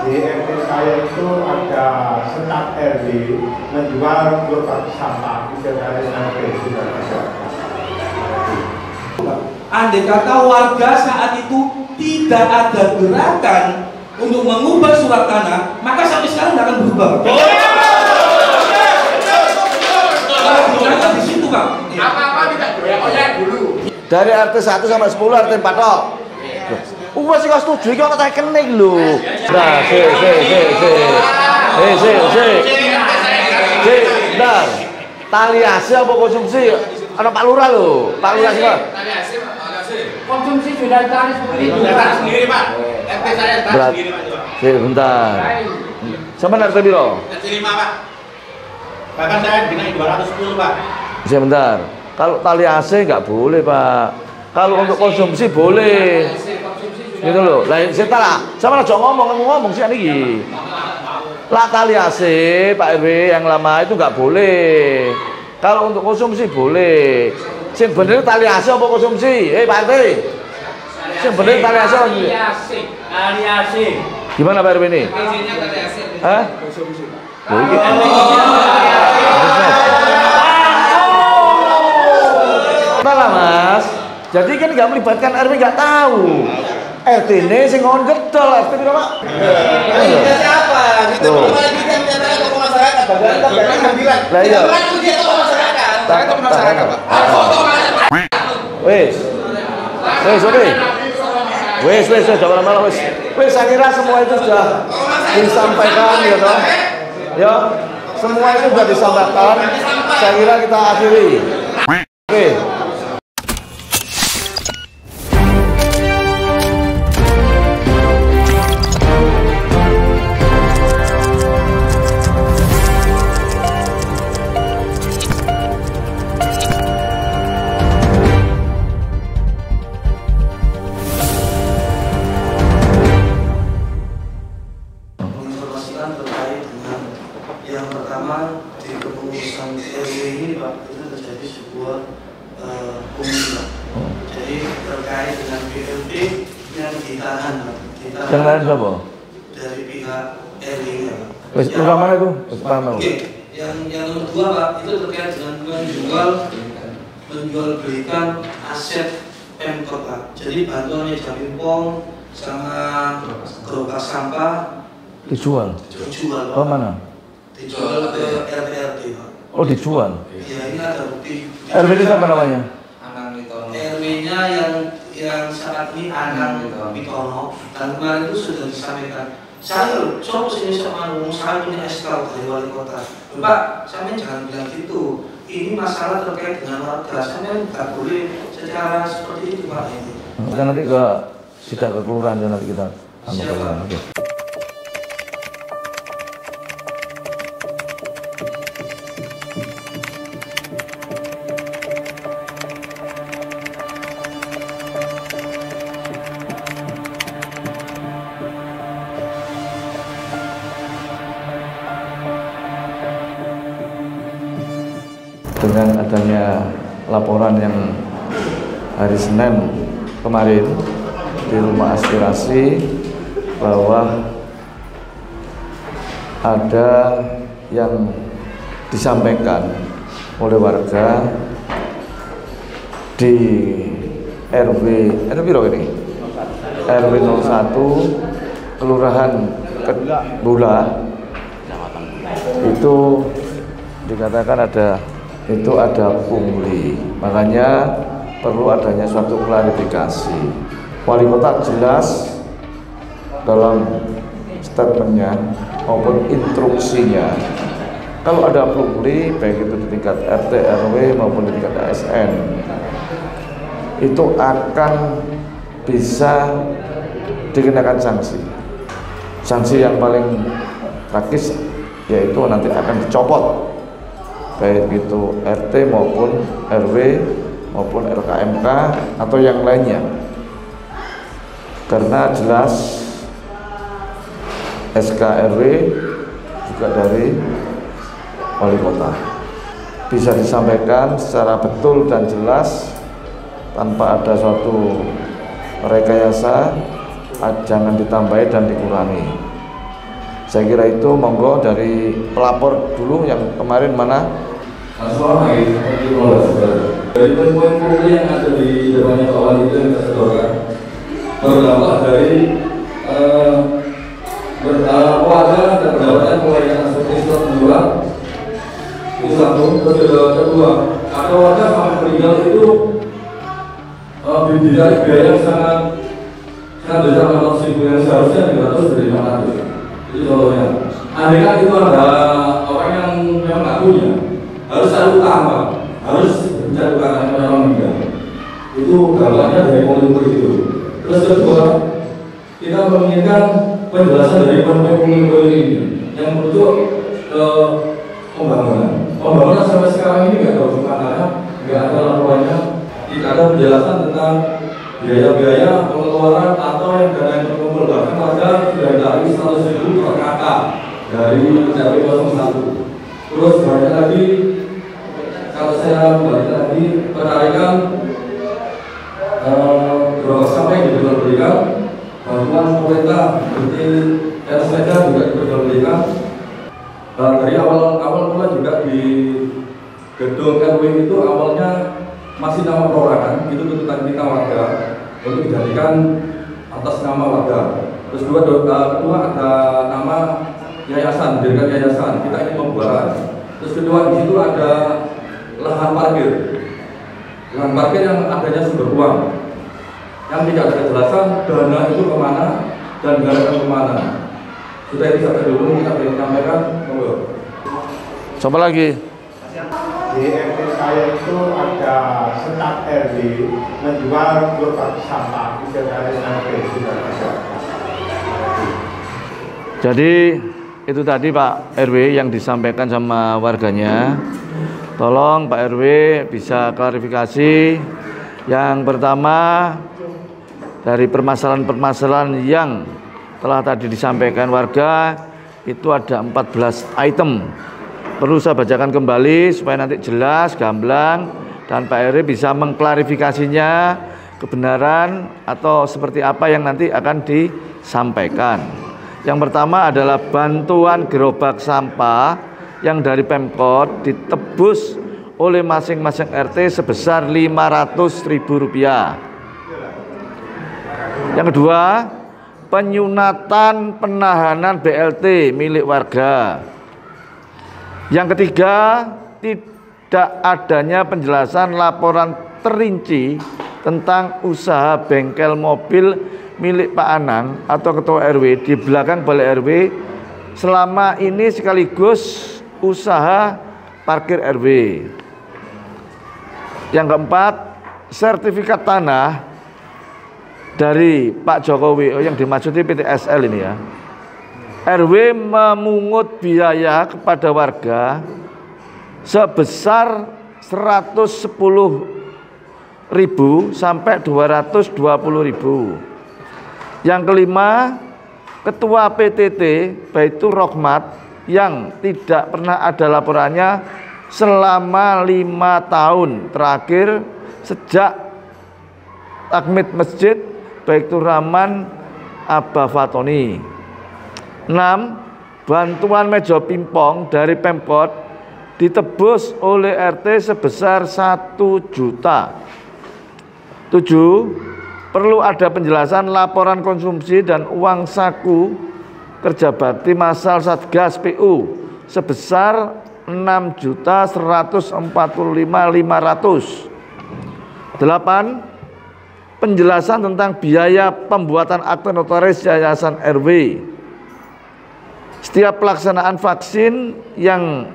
di RT saya itu ada staf RW menjual gerobak sampah di sekitar RT sudah ada. Andai kata warga saat itu tidak ada gerakan untuk mengubah surat tanah, maka sampai sekarang tidak akan berubah. Di situ, Pak. Apa-apa tidak goyang-goyang dulu. Dari RT 1 sampai 10 RT 4 tok. Masih gak setuju iki kok tak kening lho. Nah, Bentar. Tali hasil apa konsumsi? Ana Pak Lurah lho. Pak Lurah sih, Pak. Tali hasil, konsumsi sudah ditarik sendiri. Ditarik sendiri, Pak. RT saya tarik sendiri, Pak. Bentar. Sampeyan RT piro? RT 5, Pak. Bahkan saya dinaik 210, Pak. Sebentar. Kalau tali AC nggak boleh, Pak. Kalau untuk konsumsi boleh. Gitu loh. Lah sebentar lah. Sama aja ngomong sih ini. Lah tali AC Pak RW yang lama itu nggak boleh. Kalau untuk konsumsi boleh. Sing bener tali AC apa konsumsi? Pak RW. Sing bener tali AC apa? Tali AC. Gimana Pak RW ini? Izinnya tali AC. Hah? Konsumsi. Oh, iki. Lah Mas, jadi kan nggak melibatkan RW, nggak tahu. RT ini sing ngon gedol, RT piro Pak? Ini siapa? Kita belum ada kita menyatakan tokoh masyarakat. Badan kita berani bilang. Lah iya. Bukan dia tokoh masyarakat. Saya tokoh masyarakat, Pak. Wes, oke. Wes, jangan malah wes. Wes, saya kira semua itu sudah disampaikan, ya toh. Ya, semua itu sudah disampaikan. Saya kira kita akhiri. Oke. Terkait dengan yang pertama di kepengurusan RW ini Pak, itu terjadi sebuah pungli. Jadi terkait dengan BLT yang ditahan Pak. Yang lain siapa? Dari pihak RW nya Pak. Wes yang mana itu? Oke. Yang kedua Pak, itu terkait dengan menjual belikan aset Pemkot Pak. Jadi bantuannya Jaminpong sama gerobak sampah Dijual. Pak. Oh mana? Dijual ke RT Pak. Oh dijual. Ya ini ada bukti. RW itu apa namanya? RW-nya yang saat ini Anang Mitono, dan kemarin itu sudah disampaikan. Saya coba sini sama saya punya SK dari wali kota. Pak, saya jangan bilang gitu. Ini masalah terkait dengan warga. Saya nggak boleh secara seperti itu Pak ini. Kita nanti ke tidak ke kelurahan nanti kita anukan. Oke. Dengan adanya laporan yang hari Senin kemarin di rumah aspirasi bahwa ada yang disampaikan oleh warga di RW ini RW 01 Kelurahan Bula itu dikatakan ada pungli, makanya perlu adanya suatu klarifikasi. Wali kota jelas dalam statementnya maupun instruksinya, kalau ada pungli baik itu di tingkat RT RW maupun di tingkat ASN itu akan bisa dikenakan sanksi yang paling tragis, yaitu nanti akan dicopot baik itu RT maupun RW maupun RKMK atau yang lainnya, karena jelas SK RW juga dari wali kota, bisa disampaikan secara betul dan jelas tanpa ada suatu rekayasa, jangan ditambahi dan dikurangi. Saya kira itu monggo dari pelapor dulu yang kemarin mana? Dari poin-poin yang ada di depannya Pak Wali itu yang kita sodorkan berdampak dari warga dan pendapatan pelayanan seperti surat menyurat itu satu. Terus kedua, ada warga sampai meninggal itu biaya yang sangat besar, 600.000 yang seharusnya 500 dari 500. Itu contohnya. Andai kan itu ada orang yang memang nggak punya, harus ada utang, Pak. Harus mencari utang yang orang meninggal. Itu dampaknya dari politik itu. Terus kedua, kita menginginkan penjelasan dari pemimpin ini yang menuju ke pembangunan. Pembangunan sampai sekarang ini nggak tahu kemana, nggak ada laporannya, tidak ada penjelasan tentang biaya-biaya pengeluaran atau yang dana yang terkumpul. Bahkan warga sudah dari 100.000 per kakak dari CP 01. Terus banyak lagi, kalau saya kembali lagi penarikan beberapa sampai diperjualbelikan, bantuan pemerintah seperti sepeda juga diperjualbelikan. Dari awal mula juga di gedung RW itu awalnya masih nama perorangan, itu tuntutan kita warga untuk dijadikan atas nama warga. Terus kedua ada nama yayasan, dirikan yayasan, kita ingin membuat. Terus kedua di situ ada lahan parkir yang adanya sumber uang, yang tidak ada kejelasan dana itu kemana dan dana kemana. Sudah itu sampai dulu kita ingin sampaikan. Coba lagi. Di RT saya itu ada staf RW menjual gerobak sampah di sekitar RT sudah ada. Jadi itu tadi Pak RW yang disampaikan sama warganya. Tolong Pak RW bisa klarifikasi. Yang pertama, dari permasalahan-permasalahan yang telah tadi disampaikan warga, itu ada 14 item. Perlu saya bacakan kembali supaya nanti jelas, gamblang, dan Pak RW bisa mengklarifikasinya kebenaran atau seperti apa yang nanti akan disampaikan. Yang pertama adalah bantuan gerobak sampah yang dari Pemkot ditebus oleh masing-masing RT sebesar Rp500.000. Yang kedua, penyunatan penahanan BLT milik warga. Yang ketiga, tidak adanya penjelasan laporan terinci tentang usaha bengkel mobil milik Pak Anang atau Ketua RW di belakang Balai RW selama ini sekaligus usaha parkir RW. Yang keempat, sertifikat tanah dari Pak Jokowi yang dimaksudi PTSL ini ya. RW memungut biaya kepada warga sebesar 110.000 sampai 220.000. Yang kelima, Ketua PTT Baitur Rohmat yang tidak pernah ada laporannya selama 5 tahun terakhir sejak takmid masjid Baitur Rahman Abba Fatoni. 6. Bantuan meja pingpong dari Pemkot ditebus oleh RT sebesar 1 juta. 7. Perlu ada penjelasan laporan konsumsi dan uang saku kerja bakti masal Satgas PU sebesar 6.145.500. 8. Penjelasan tentang biaya pembuatan akte notaris yayasan RW. Setiap pelaksanaan vaksin yang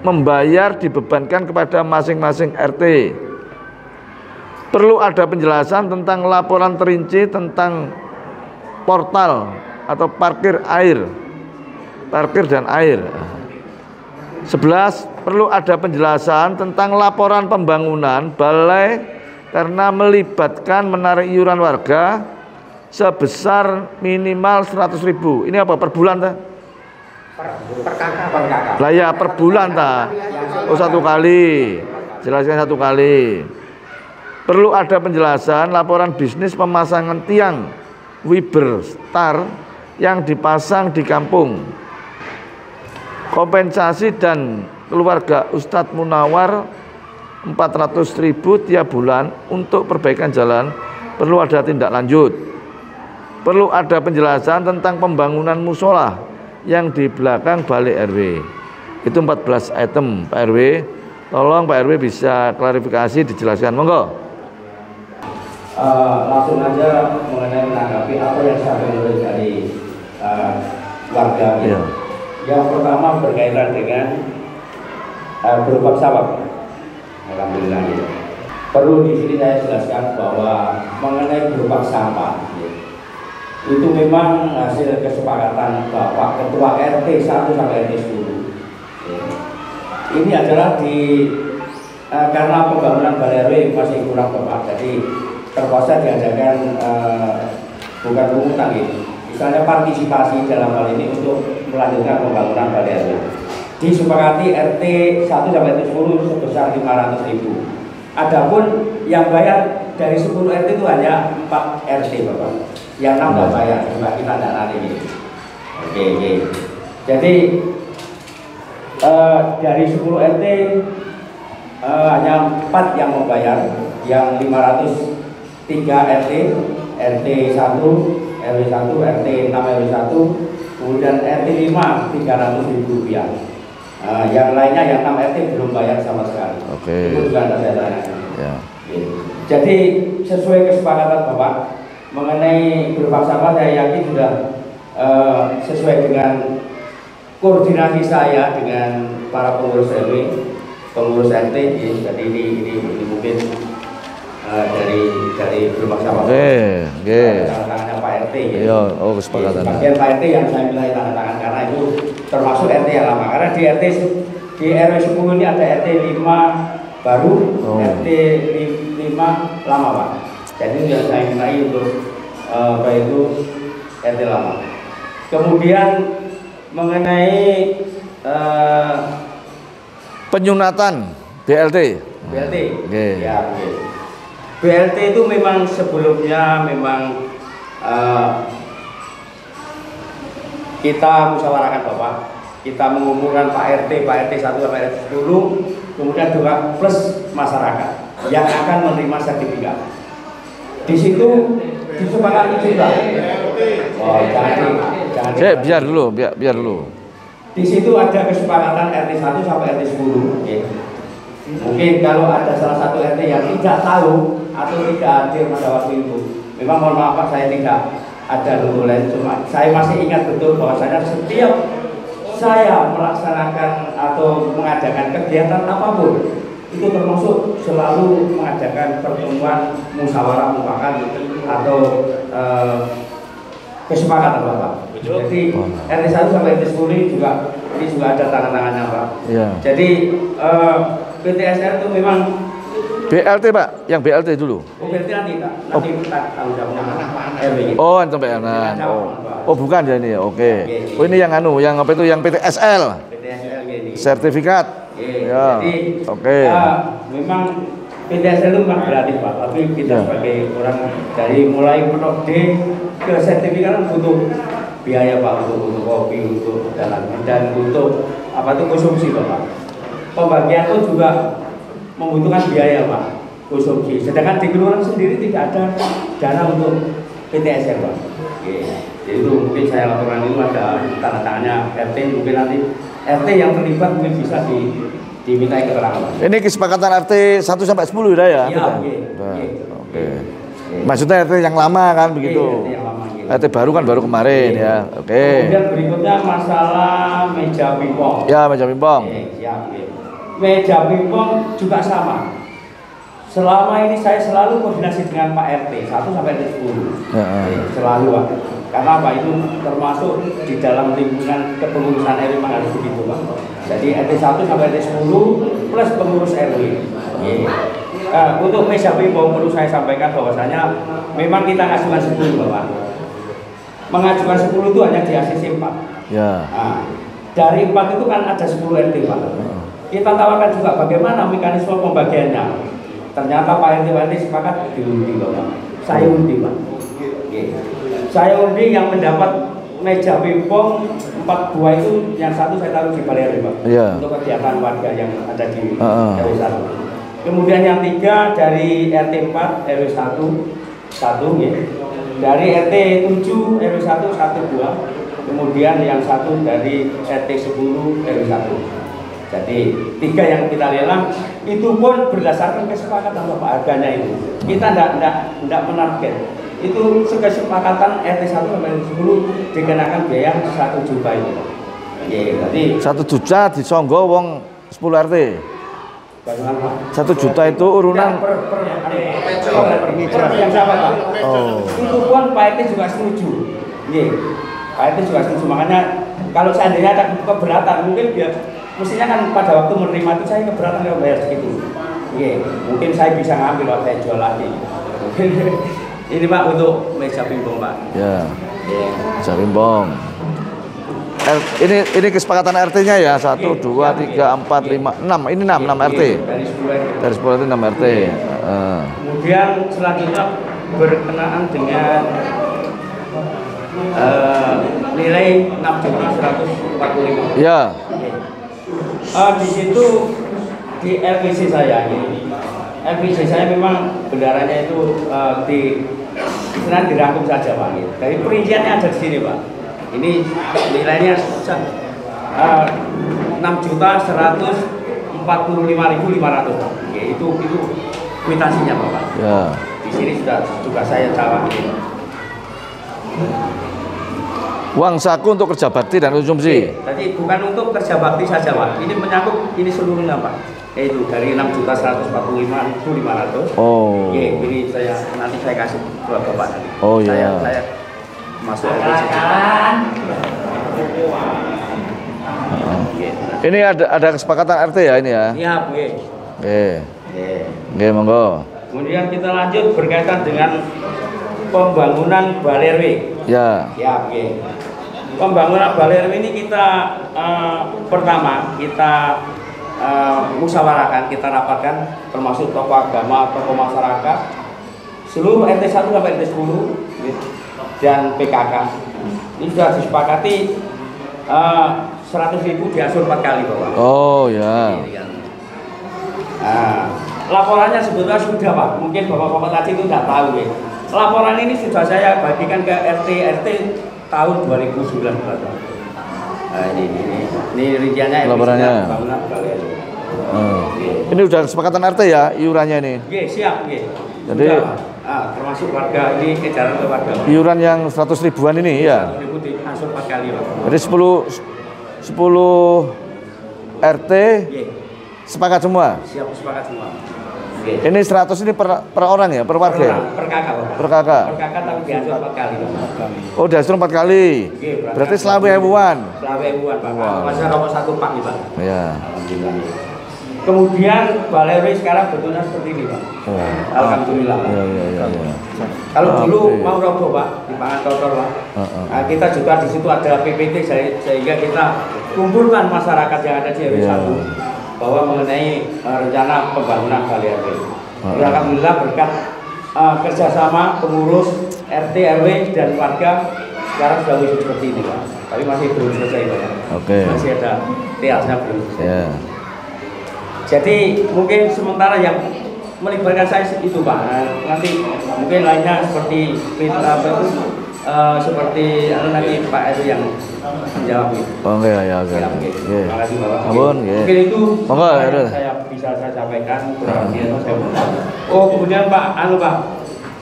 membayar dibebankan kepada masing-masing RT. Perlu ada penjelasan tentang laporan terinci tentang portal atau parkir dan air. 11. Perlu ada penjelasan tentang laporan pembangunan balai karena melibatkan menarik iuran warga sebesar minimal 100.000. Ini apa per bulan ta? Per kakak. Lah ya per bulan ta. Oh, 1 kali. Jelaskan 1 kali. Perlu ada penjelasan laporan bisnis pemasangan tiang Wiber Star yang dipasang di kampung. Kompensasi dan keluarga Ustadz Munawar 400.000 tiap bulan untuk perbaikan jalan. Perlu ada tindak lanjut. Perlu ada penjelasan tentang pembangunan musola yang di belakang balik RW. Itu 14 item Pak RW. Tolong Pak RW bisa klarifikasi, dijelaskan, monggo. Langsung aja mengenai menanggapi apa yang saya dengar dari warga. Iya. Yang pertama berkaitan dengan gerobak sampah. Alhamdulillah. Ya. Perlu di sini saya jelaskan bahwa mengenai gerobak sampah itu memang hasil kesepakatan Bapak Ketua RT 1 sampai RT 10. Ini adalah karena pembangunan balai RW masih kurang tepat, jadi terpaksa diadakan bukan pungutan gitu. Misalnya partisipasi dalam hal ini untuk melanjutkan pembangunan balai RW. Disepakati RT 1 sampai RT 10 sebesar 500.000. Adapun yang bayar dari 10 RT itu hanya 4 RT Bapak. Yang 6 tidak bayar, coba kita tidak nanti ini. Oke. Jadi dari 10 RT hanya 4 yang membayar, yang 503 RT, RT 1, RW 1, RT 6 RW 1, kemudian RT 5 300.000 rupiah. Yang lainnya yang 6 RT belum bayar sama sekali. Oke. Itu juga saya tanyakan. Ya. Jadi sesuai kesepakatan Bapak mengenai gerobak sampah, saya yakin sudah sesuai dengan koordinasi saya dengan para pengurus RW, pengurus RT. Jadi ini mungkin dari gerobak sampah. Oke. Tangannya Pak RT. Iya, oh kesepakatan. Bagian Pak RT yang saya minta tanda tangan karena itu termasuk RT yang lama. Karena di RW 10 ini ada RT 5 baru, RT 5 lama Pak. Jadi yang saya mintai untuk itu RT lama. Kemudian mengenai penyunatan BLT. BLT. Oke. Ya, oke. BLT itu memang sebelumnya memang kita musyawarahkan Bapak. Kita mengumpulkan Pak RT 1 sampai RT 10, kemudian juga plus masyarakat yang akan menerima sertifikat. Di situ disepakati juga. Oh, jangan. Biar dulu. Di situ ada kesepakatan RT 1 sampai RT 10. Ya. Mungkin kalau ada salah satu RT yang tidak tahu atau tidak hadir pada waktu itu, memang mohon maaf Pak, saya tidak ada dulu lain. Cuma saya masih ingat betul bahwasanya setiap saya melaksanakan atau mengadakan kegiatan apapun, itu termasuk selalu mengadakan pertemuan musyawarah mufakat atau kesepakatan Bapak. Jadi RT 1 sampai RT 10 ini juga ada tangan-tangannya Pak. Iya. Jadi PTSR itu memang BLT Pak, yang BLT dulu. BLT nanti tanggung jawabnya RW. Oh, sampai anak. Oh, bukan ya ini ya. Oke. Oh, ini yang yang apa itu, yang PTSL. PTSL ini. Sertifikat. Ya. Jadi oke. Memang PTSL itu memang gratis Pak, tapi kita sebagai orang dari mulai menok D ke sertifikat butuh biaya Pak, untuk kopi, untuk dan untuk apa itu konsumsi Pak. Pembagian itu juga membutuhkan biaya Pak, konsumsi. Sedangkan di kelurahan sendiri tidak ada dana untuk PTSL Pak. Jadi itu mungkin saya laporan itu ada tanda tangannya RT, mungkin nanti RT yang terlibat mungkin bisa dimintai keterangan. Ini kesepakatan RT 1 sampai 10 ya? Iya, oke. Maksudnya RT yang lama kan begitu? RT yang lama. RT baru kan baru kemarin ya. Oke. Kemudian berikutnya masalah meja pingpong. Ya, meja pingpong. Siap. Meja pingpong juga sama. Selama ini saya selalu koordinasi dengan Pak RT 1 sampai RT 10. Selalu Pak. Karena Pak itu termasuk di dalam lingkungan kepengurusan RW harus begitu Pak. Jadi RT 1 sampai RT 10 plus pengurus RW. Untuk meja pingpong perlu saya sampaikan bahwasanya memang kita ngajukan 10 Bapak. Mengajukan 10 itu hanya di ACC 4. Ya. Nah, dari 4 itu kan ada 10 RT Pak. Kita tawarkan juga bagaimana mekanisme pembagiannya. Ternyata Pak RT sepakat diundi Bapak. Saya undi Pak. Saya undi yang mendapat meja pingpong 4 buah itu yang satu saya taruh di Balai Pak. Iya. Untuk kegiatan warga yang ada di RW 1. Kemudian yang 3 dari RT 4 RW 1 ya. Dari RT 7 RW 1 buah. Kemudian yang 1 dari RT 10 RW 1. Jadi 3 yang kita lelang itu pun berdasarkan kesepakatan Bapak, harganya itu. Kita tidak menarget. Itu kesepakatan RT 1 sampai 10 dikenakan biaya 1 juta itu. Ya, berarti 1 juta disonggo wong 10 RT. bagaimana Pak? 1 juta itu urunan per yang sama Pak. Oh. Itu pun Pak RT juga setuju. Iya. Pak RT juga setuju. Makanya kalau seandainya ada keberatan mungkin dia mestinya kan pada waktu menerima itu saya keberatan kalau bayar segitu. Iya, mungkin saya bisa ngambil waktu saya jual lagi. Ini Pak untuk meja pingpong Pak. Ya. Meja pingpong. Ini kesepakatan RT-nya ya 1, 2, 3, 4, 5, 6. Ini 6 RT. Dari 10 RT 6 RT. Kemudian selanjutnya berkenaan dengan nilai 6.145. Ya. Di situ di LPC saya ini, LPC saya memang bendarannya itu sebenarnya dirangkum saja Pak. Dari perinciannya ada di sini Pak. Ini nilainya 6.145.500. Itu kwitansinya Bapak. Ya. Di sini sudah juga saya cawakin. Uang saku untuk kerja bakti dan konsumsi. Jadi bukan untuk kerja bakti saja Pak. Ini menyangkut ini seluruhnya Pak. Yaitu dari 6.145.500. Oh. Ini nanti saya kasih buat Bapak. Oh iya. Saya masuk Ini ada kesepakatan RT ya ini ya? Iya, Bu. Oke, monggo. Kemudian kita lanjut berkaitan dengan pembangunan Balai RW. Ya. Ya, oke. Pembangunan Balai RW ini kita pertama kita musyawarahkan, kita rapatkan termasuk tokoh agama, tokoh masyarakat, seluruh RT 1 sampai RT 10 dan PKK. Ini sudah disepakati 100.000 diatur 4 kali Bapak. Oh ya. Nah, laporannya sebetulnya sudah Pak. Mungkin Bapak-bapak tadi itu tidak tahu ya. Laporan ini sudah saya bagikan ke RT tahun 2019. Nah, ini rinciannya laporannya. Ini udah kesepakatan RT ya iurannya ini. Oke, siap, oke. Jadi termasuk warga ini edaran ke warga. Iuran yang 100 ribuan ini ya. 100.000 diatur 4 kali Pak. Jadi 10 RT sepakat semua. Siap, sepakat semua. Ini 100 ini per orang ya, per warga? Per kakak Bapak. Per kakak? Per kakak tapi diatur 4 kali Bapak. Oh diatur 4 kali? Berarti selama ribuan? Selama ribuan Pak. Masa rokok 1 pak nih Pak. Ya. Kemudian Balai RW sekarang bentuknya seperti ini Pak. Alhamdulillah. Ya. Kalau dulu mau roboh Pak, di pangan kotor Pak. Nah, kita juga di situ ada PPT sehingga kita kumpulkan masyarakat yang ada di RW 1 bahwa mengenai rencana pembangunan Balai RW. Alhamdulillah berkat kerjasama pengurus RT, RW dan warga sekarang sudah wujud seperti ini Pak. Tapi masih belum selesai Pak. Oke. Masih ada tiasnya belum selesai. Ya. Jadi mungkin sementara yang melibatkan saya itu Pak. Nanti mungkin lainnya seperti seperti nanti Pak itu yang menjawab. Oke ya. Terima kasih Bapak. Ampun, mungkin itu monggo yang saya bisa sampaikan. Kemudian Pak Pak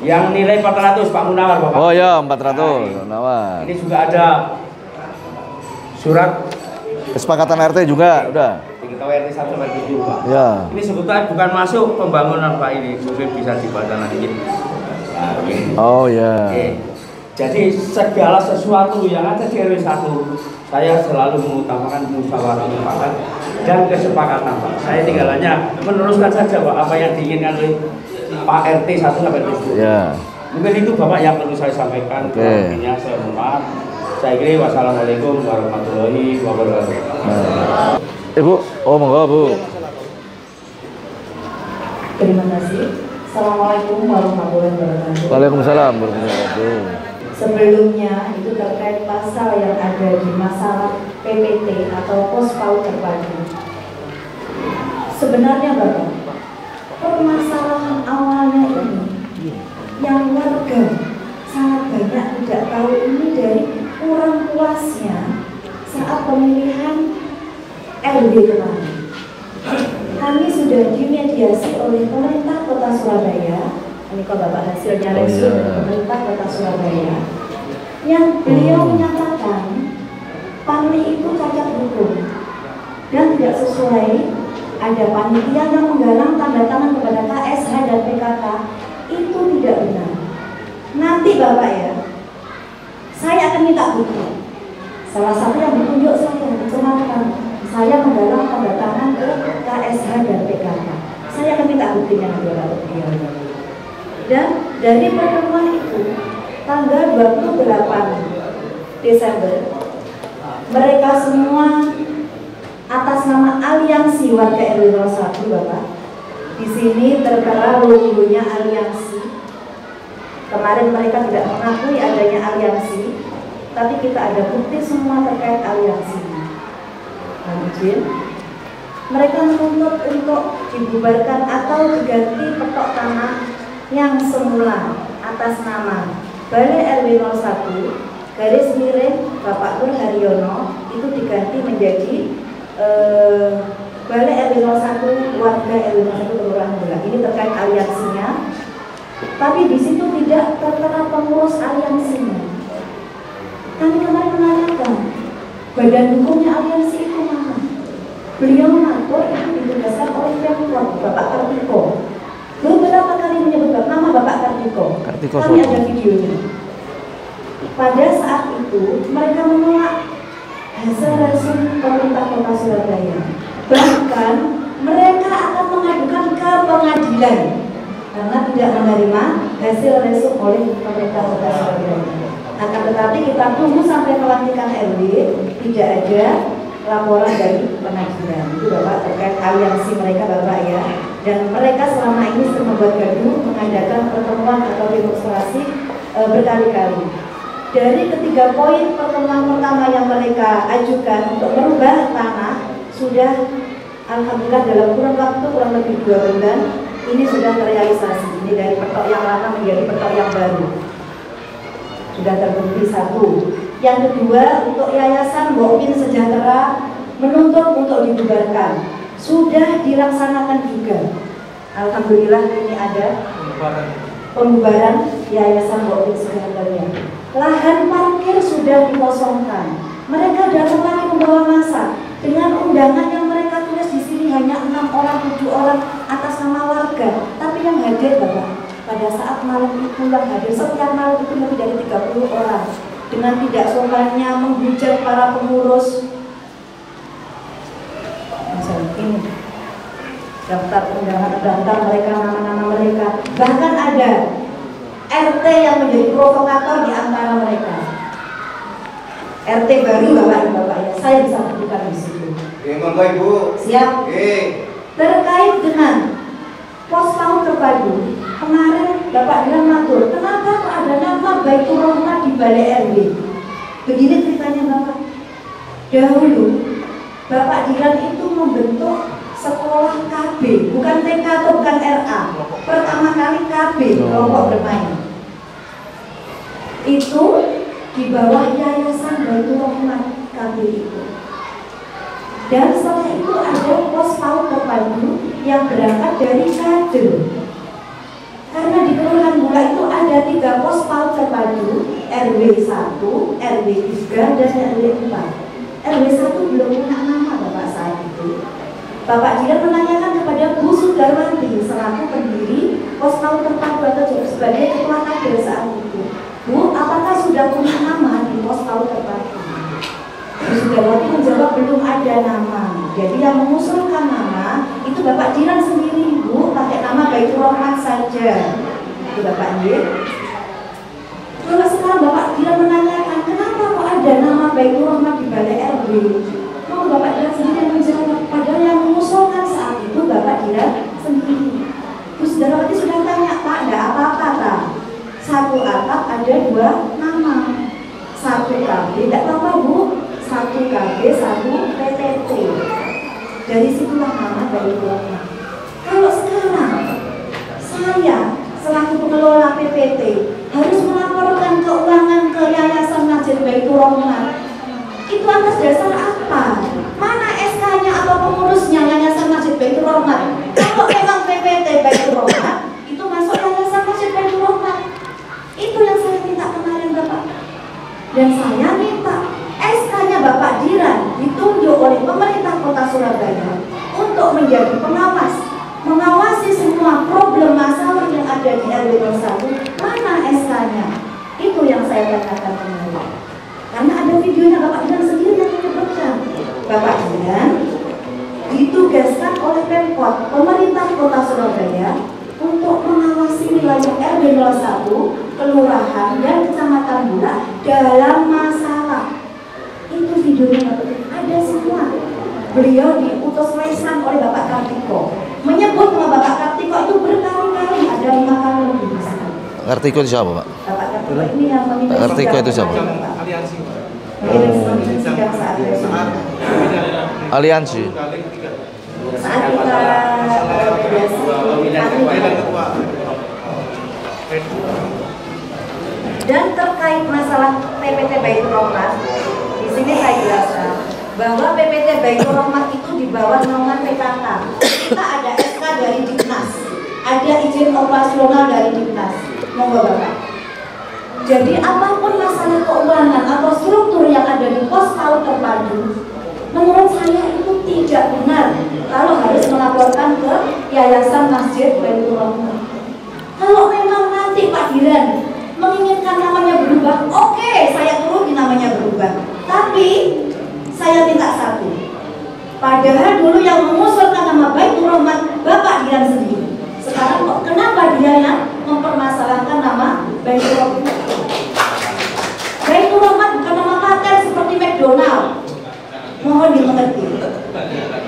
yang nilai 400 Pak Munawar Bapak. Oh ya 400 Munawar. Ini juga ada surat kesepakatan RT juga udah. Diketahui RT 1 sampai 7 Pak. Ya. Ini sebetulnya bukan masuk pembangunan Pak ini, mungkin bisa dibaca nanti. Oh ya. Jadi segala sesuatu yang ada di RW 1 saya selalu mengutamakan musyawarah mufakat dan kesepakatan Pak. Saya tinggal hanya meneruskan saja Pak apa yang diinginkan oleh Pak RT 1 sampai 7. Ya. Mungkin itu Bapak yang perlu saya sampaikan. Intinya saya mohon maaf. Saya kira wassalamualaikum warahmatullahi wabarakatuh. Ibu, oh monggo Bu. Terima kasih. Assalamualaikum warahmatullahi wabarakatuh. Waalaikumsalam warahmatullahi wabarakatuh. sebelumnya itu terkait pasal yang ada di masalah PPT atau pos PAUD terpadu. Sebenarnya Bapak, permasalahan awalnya ini yang warga sangat banyak tidak tahu ini dari kurang puasnya saat pemilihan RW kemarin. Kami sudah dimediasi oleh pemerintah Kota Surabaya. Ini kalau Bapak hasilnya resum pemerintah Kota Surabaya, yang beliau menyatakan Panli itu cacat hukum dan tidak sesuai. Ada panitia yang menggalang tanda tangan kepada KSH dan PKK, itu tidak benar. Nanti Bapak ya, saya akan minta bukti. Salah satu yang ditunjuk saya menggalang tanda tangan ke KSH dan PKK. Saya akan minta buktinya nanti Bapak. Dan dari pertemuan itu tanggal 28 Desember mereka semua atas nama aliansi warga RW 01 Bapak. Di sini tertera logonya aliansi. Kemarin mereka tidak mengakui adanya aliansi, tapi kita ada bukti semua terkait aliansi. Lanjut. Mereka menuntut untuk dibubarkan atau diganti petok tanah yang semula atas nama Balai RW 01 garis miring Bapak Nur Haryono itu diganti menjadi Balai RW 01 warga RW 01 Kelurahan Bulak. Ini terkait aliansinya. Tapi di situ tidak tertera pengurus aliansinya. Kami kemarin menanyakan badan hukumnya aliansi itu mana? Beliau mengatur itu ditugaskan oleh Pemkot Bapak Kartiko. Beberapa kali menyebut nama Bapak Kartiko. Kami ada videonya. Pada saat itu mereka menolak hasil resum pemerintah Kota Surabaya. Bahkan mereka akan mengadukan ke pengadilan karena tidak menerima hasil resum oleh pemerintah Kota Surabaya. Akan tetapi kita tunggu sampai pelantikan RW, tidak ada laporan dari pengadilan. Itu Bapak terkait aliansi mereka Bapak ya. Dan mereka selama ini sering membuat gaduh, mengadakan pertemuan atau demonstrasi berkali-kali. Dari ketiga poin pertemuan pertama yang mereka ajukan untuk merubah tanah, sudah alhamdulillah dalam kurun waktu kurang lebih 2 bulan ini sudah terrealisasi. Ini dari petok yang lama menjadi petok yang baru. Sudah terbukti satu. Yang kedua, untuk Yayasan Bokpin Sejahtera menuntut untuk dibubarkan. Sudah dilaksanakan juga. Alhamdulillah ini ada pembubaran Yayasan Bokpin Sejahtera. Lahan parkir sudah dikosongkan. Mereka datang lagi membawa massa dengan undangan yang mereka tulis di sini hanya 6 orang, 7 orang atas nama warga. Tapi yang hadir Bapak, pada saat malam itu yang hadir setiap malam itu lebih dari 30 orang. Dengan tidak sopannya menghujat para pengurus. Ini daftar undangan, daftar mereka, nama-nama mereka. Bahkan ada RT yang menjadi provokator di antara mereka. RT baru Bapak ya, saya bisa buktikan di situ. Monggo Ibu. Siap. Terkait dengan pos PAUD terpadu, kemarin Bapak bilang matur, kenapa kok ada nama Baitur Rahmah di Balai RW? Begini ceritanya Bapak. Dahulu Bapak Dilan itu membentuk sekolah KB, bukan TK atau bukan RA. Pertama kali KB, kelompok bermain. Itu di bawah Yayasan Baitur Rahmah KB itu. Dan setelah itu ada pos PAUD terpadu yang berangkat dari kader. Karena di Kelurahan Bulak itu ada 3 pos PAUD terpadu, RW 1, RW 3, dan RW 4. RW 1 belum punya nama Bapak saat itu. Bapak Dilan menanyakan kepada Bu Sudarwanti selaku pendiri pos PAUD terpadu atau sebagai ketua kader saat itu. Bu, apakah sudah punya nama di pos PAUD terpadu? Bu Sudarwanti menjawab belum ada nama. Jadi yang mengusulkan nama itu Bapak Dilan sendiri, Bu, pakai nama Baitur Rahman saja. Itu Bapak Dilan. Kalau sekarang Bapak Dilan menanyakan kenapa kok ada nama Baitur Rahman di Balai RW, mau Bapak Dilan sendiri yang menjawab. Padahal yang mengusulkan saat itu Bapak Dilan sendiri. Bu Sudarwanti sudah tanya, Pak, enggak apa-apa, Pak. Satu atap ada 2 nama. sebagai satu PTT. Dari situlah nama Baitur Rahmah. Kalau sekarang saya selaku pengelola PPT harus melaporkan keuangan ke Yayasan Masjid Baitur Rahmah, itu atas dasar apa? Mana SK-nya atau pengurusnya Yayasan Masjid Baitur Rahmah? Kalau memang PPT Baitur Rahmah, itu masuk Yayasan Masjid Baitur Rahmah. Itu yang saya minta kemarin Bapak. Dan saya minta SK-nya Bapak Diran ditunjuk oleh pemerintah Kota Surabaya untuk menjadi pengawas, mengawasi semua problem masalah yang ada di RW 01. Mana SK-nya? Itu yang saya katakan kemarin. Karena ada videonya Bapak Diran sendiri yang menyebutkan Bapak Diran ditugaskan oleh Pemkot, pemerintah Kota Surabaya, untuk mengawasi wilayah RW 01, kelurahan dan kecamatan Bulak dalam masalah. Itu videonya Bapak, ada semua. Beliau diutus lesan oleh Bapak Kartiko, menyebut nama Bapak Kartiko itu berkali-kali, ada 5 kali lebih besar. Kartiko itu siapa, Pak? Bapak Kartiko ini yang memimpin Kartiko itu siapa? Aliansi. Memimpin sidang saat itu. Aliansi. Saat kita dan terkait masalah PPT Baitur Rahmah, di sini saya jelaskan bahwa PPT Baitur Rahmah itu di bawah naungan PKK. Kita ada SK dari Dinas, ada izin operasional dari Dinas. Monggo Bapak. Jadi apapun masalah keuangan atau struktur yang ada di pos PAUD terpadu, menurut saya itu tidak benar kalau harus melaporkan ke Yayasan Masjid Baitur Rahmah. Kalau memang nanti Pak Diran menginginkan namanya berubah, oke, saya turuti namanya berubah. Tapi saya minta satu. Padahal dulu yang mengusulkan nama Baitur Rahmah Bapak Diran sendiri. Sekarang kok kenapa dia yang mempermasalahkan nama Baitur Rahmah? Baitur Rahmah bukan nama paten seperti McDonald. Mohon dimengerti.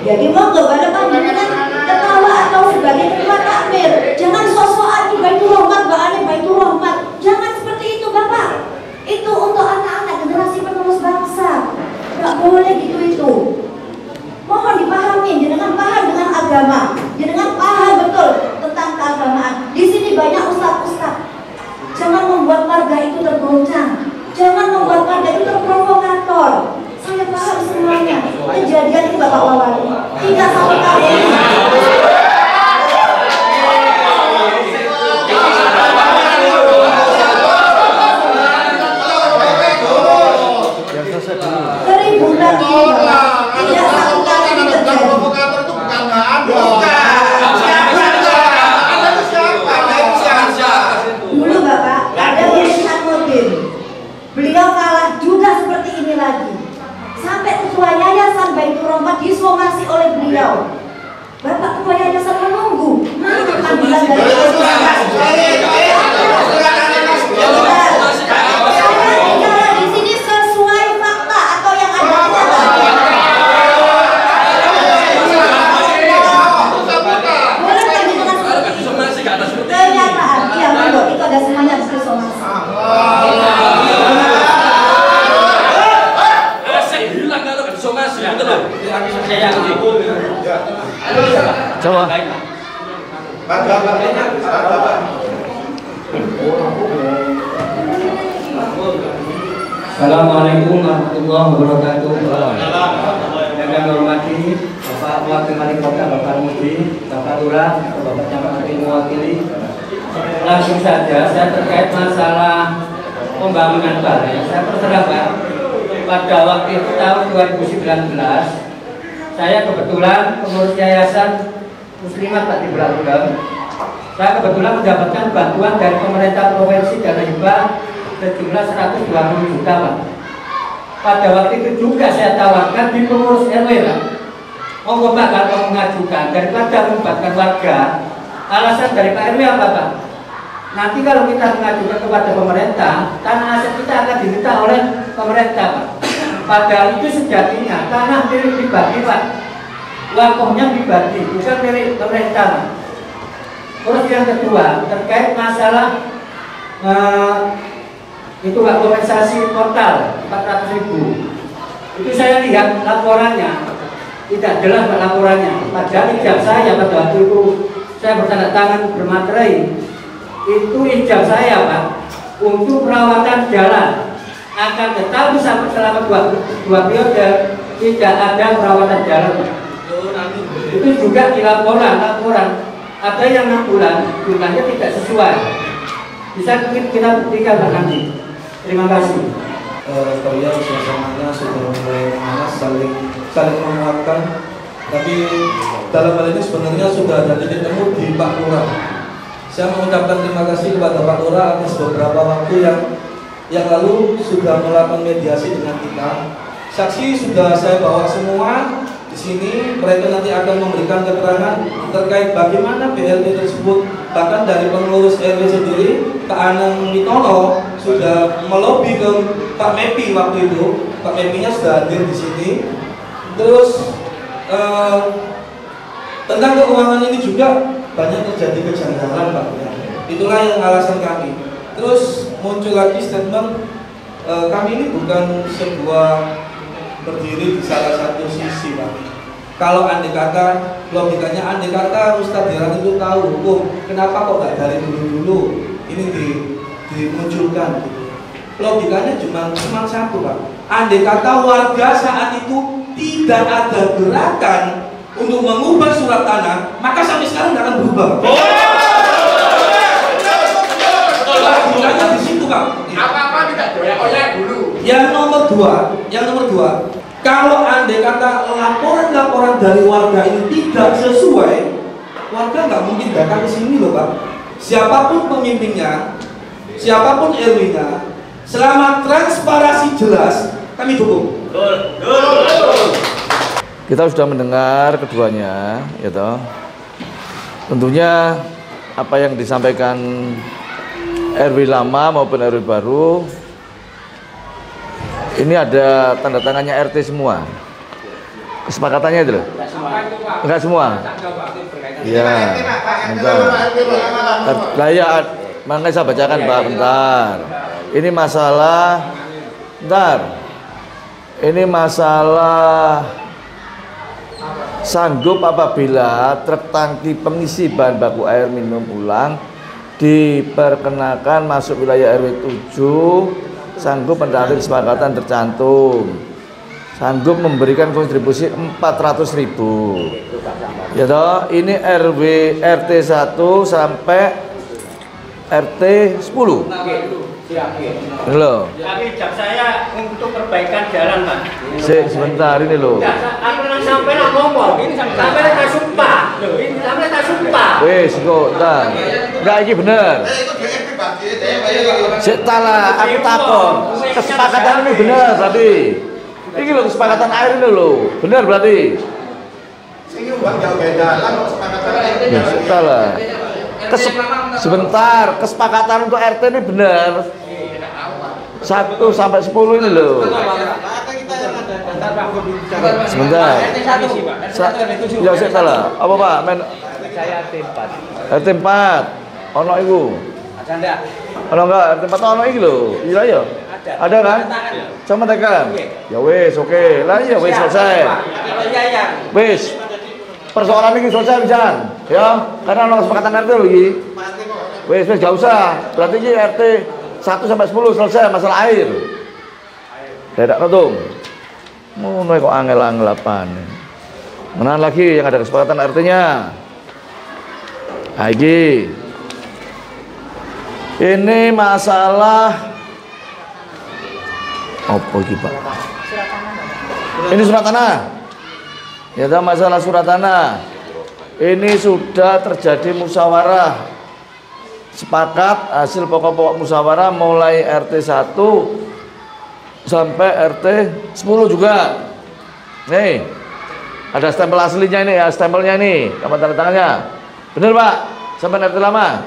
Jadi monggo pada panjenengan ketawa atau sebagai ketua takmir, jangan sok-sokan di Baitur Rahmah, bahannya Baitur Rahmah. Jangan seperti itu Bapak. Itu untuk anak-anak generasi penerus bangsa. Nggak boleh gitu itu. Mohon dipahami, jangan paham dengan agama, jangan paham betul tentang keagamaan. Di sini banyak ustaz-ustaz. Jangan membuat warga itu tergoncang. Jangan membuat warga itu terprovokator. Saya paham semuanya. Kejadian ini Bapak Wawali tidak satu kali. Keributan ini Bapak tidak satu kali ini terjadi. Dulu Bapak ada Muhammad Nurdin. Beliau kalah juga seperti ini lagi. Sampai ketua Yayasan Baitur Rahmah disomasi oleh beliau. Bapak ketua yayasan menunggu mana panggilan dari saya di sini sesuai fakta atau yang ada kenyataan. Iya betul, itu ada semuanya di somasi. Coba. Assalamualaikum warahmatullahi wabarakatuh. Yang kami hormati Bapak Wakil Wali Kota, Bapak Mudi, Bapak Lurah, Bapak Camat mewakili. Langsung saja saya terkait masalah pembangunan balai. Saya perterangkan pada waktu itu tahun 2019 saya kebetulan pengurus yayasan Muslimat Pak di Bulak. Saya kebetulan mendapatkan bantuan dari pemerintah provinsi dana hibah sejumlah 120 juta Pak. Pada waktu itu juga saya tawarkan di pengurus RW Pak. Monggo Pak kalau mengajukan daripada membuatkan warga. Alasan dari Pak RW apa Pak? Nanti kalau kita mengajukan kepada pemerintah, tanah aset kita akan diminta oleh pemerintah Pak. Padahal itu sejatinya tanah milik pribadi Pak. Wakafnya pribadi, bukan milik pemerintah Pak. Terus yang kedua terkait masalah itu Pak kompensasi total 400.000. Itu saya lihat laporannya, tidak jelas laporannya. Padahal ijab saya pada waktu itu saya bertanda tangan bermaterai. Itu ijab saya Pak untuk perawatan jalan. Akan tetapi sampai selama dua periode tidak ada perawatan jalan. Itu juga di laporan ada yang 6 bulan jumlahnya tidak sesuai. Bisa kita buktikan Pak nanti. Terima kasih. Kalian suasananya sudah mulai panas, saling menguatkan. Tapi dalam hal ini sebenarnya sudah ada titik temu di Pak Lurah. Saya mengucapkan terima kasih kepada Pak Lurah atas beberapa waktu yang lalu sudah melakukan mediasi dengan kita. Saksi sudah saya bawa semua di sini. Mereka nanti akan memberikan keterangan terkait bagaimana BLT tersebut. Bahkan dari pengurus RW sendiri, Pak Anang Mitono sudah melobi ke Pak Mepi waktu itu. Pak Mepinya sudah hadir di sini. Terus tentang keuangan ini juga banyak terjadi kejanggalan Pak. Itulah yang alasan kami. Terus muncul lagi statement kami ini bukan sebuah berdiri di salah satu sisi Pak. Kalau andai kata logikanya, andai kata Ustadz Diran itu tahu hukum, kenapa kok nggak dari dulu ini dimunculkan gitu. Logikanya cuma satu Pak. Andai kata warga saat itu tidak ada gerakan untuk mengubah surat tanah, maka sampai sekarang nggak akan berubah. Logikanya di situ Pak. Apa-apa tidak doyak-doyak dulu. Yang nomor dua, kalau andai kata laporan dari warga ini tidak sesuai, warga nggak mungkin datang ke sini loh Pak. Siapapun pemimpinnya, siapapun RW-nya, selama transparansi jelas, kami dukung. Kita sudah mendengar keduanya, gitu. Tentunya apa yang disampaikan RW lama maupun RW baru, ini ada tanda tangannya RT semua. Kesepakatannya itu loh. Enggak semua. Iya. Bentar. Lah ya, makanya saya bacakan Pak, bentar. Ini masalah, bentar. Ini masalah sanggup apabila truk tangki pengisi bahan baku air minum ulang diperkenakan masuk wilayah RW 7, sanggup mendapat kesepakatan tercantum, sanggup memberikan kontribusi 400.000. Ya toh, ini RT 1 sampai RT 10. Ini loh. Tapi ijab saya untuk perbaikan jalan Pak. Sebentar ini loh. Aku sampai ngomong, ini sampai tak sumpah. Ini sampai tak sumpah. Wes kok, entar. Enggak iki bener. Lah, aku takon. Kesepakatan ini bener berarti. Ini loh kesepakatan air ini loh. Bener berarti. Lah. Sebentar, kesepakatan untuk RT ini bener. 1 sampai 10 ini loh. Sebentar. Ya saya salah. Apa Pak? Saya RT 4. RT 4. Ono iku. Ono enggak? RT 4 ono iki lho. Iya ya. Ada kan? Sama tekan. Ya wes, oke. Lah iya wes selesai. Wes. Persoalan ini selesai pisan. Ya, karena ono kesepakatan RT lho iki. Wes gak usah. Berarti iki RT 1 sampai 10 selesai masalah air. Tidak ketung. Ngono kok angel-angel apane. Menahan lagi yang ada kesepakatan RT-nya. Lagi. Ini masalah apa iki, Pak? Ini surat tanah. Ya, masalah surat tanah. Ini sudah terjadi musyawarah. Sepakat hasil pokok-pokok musyawarah mulai RT 1 sampai RT 10 juga. Nih, ada stempel aslinya ini ya, stempelnya ini, sama tanda tangannya. Bener Pak? Sampai RT lama?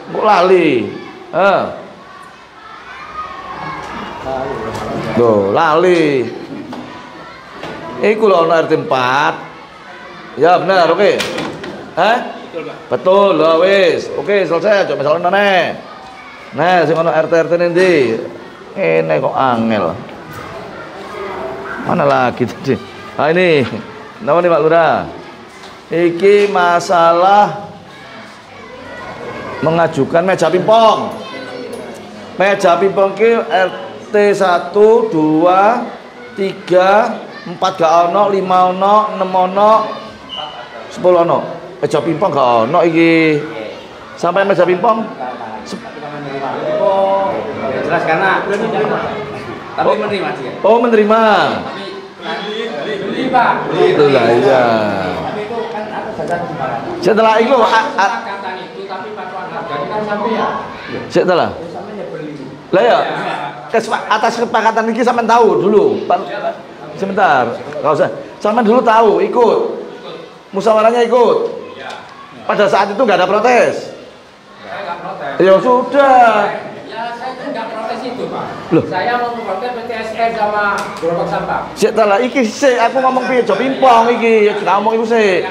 Kok lali? Tuh, lali. Iku lho ono RT 4. Ya benar, oke. Betul loh wis. Oke, selesai. Coba masalah nene. Nah, sing ono RT-RT nanti. Ini kok angel. Mana lagi tadi? Nah ini, nama nih Pak Lurah. Iki masalah mengajukan meja pingpong. Meja pingpong ki RT 1, 2, 3, 4 gak ono, 5 ono, 6 ono, 10 ono. Meja pingpong gak ono iki. Sampai meja pingpong. Jelas karena tapi menerima dia. Oh, menerima. Beli Pak. Itulah iya. Tapi itu kan ada jasa kesepakatan. Setelah itu Kesepakatan itu tapi patuan harganya kan sampai ya. setelah Sampai ya beli. lah ya atas kesepakatan ini sampean tahu dulu Pak. Sebentar, nggak usah. Sampean dulu tahu, ikut musyawarahnya, ikut. Pada saat itu nggak ada protes. Saya nggak protes. Ya sudah. Ya saya kan nggak protes itu Pak. Loh. Saya mau protes PTSN sama gerobak sampah. Setelah iki sih aku ngomong piye jo pingpong iki, kita ngomong iku sih.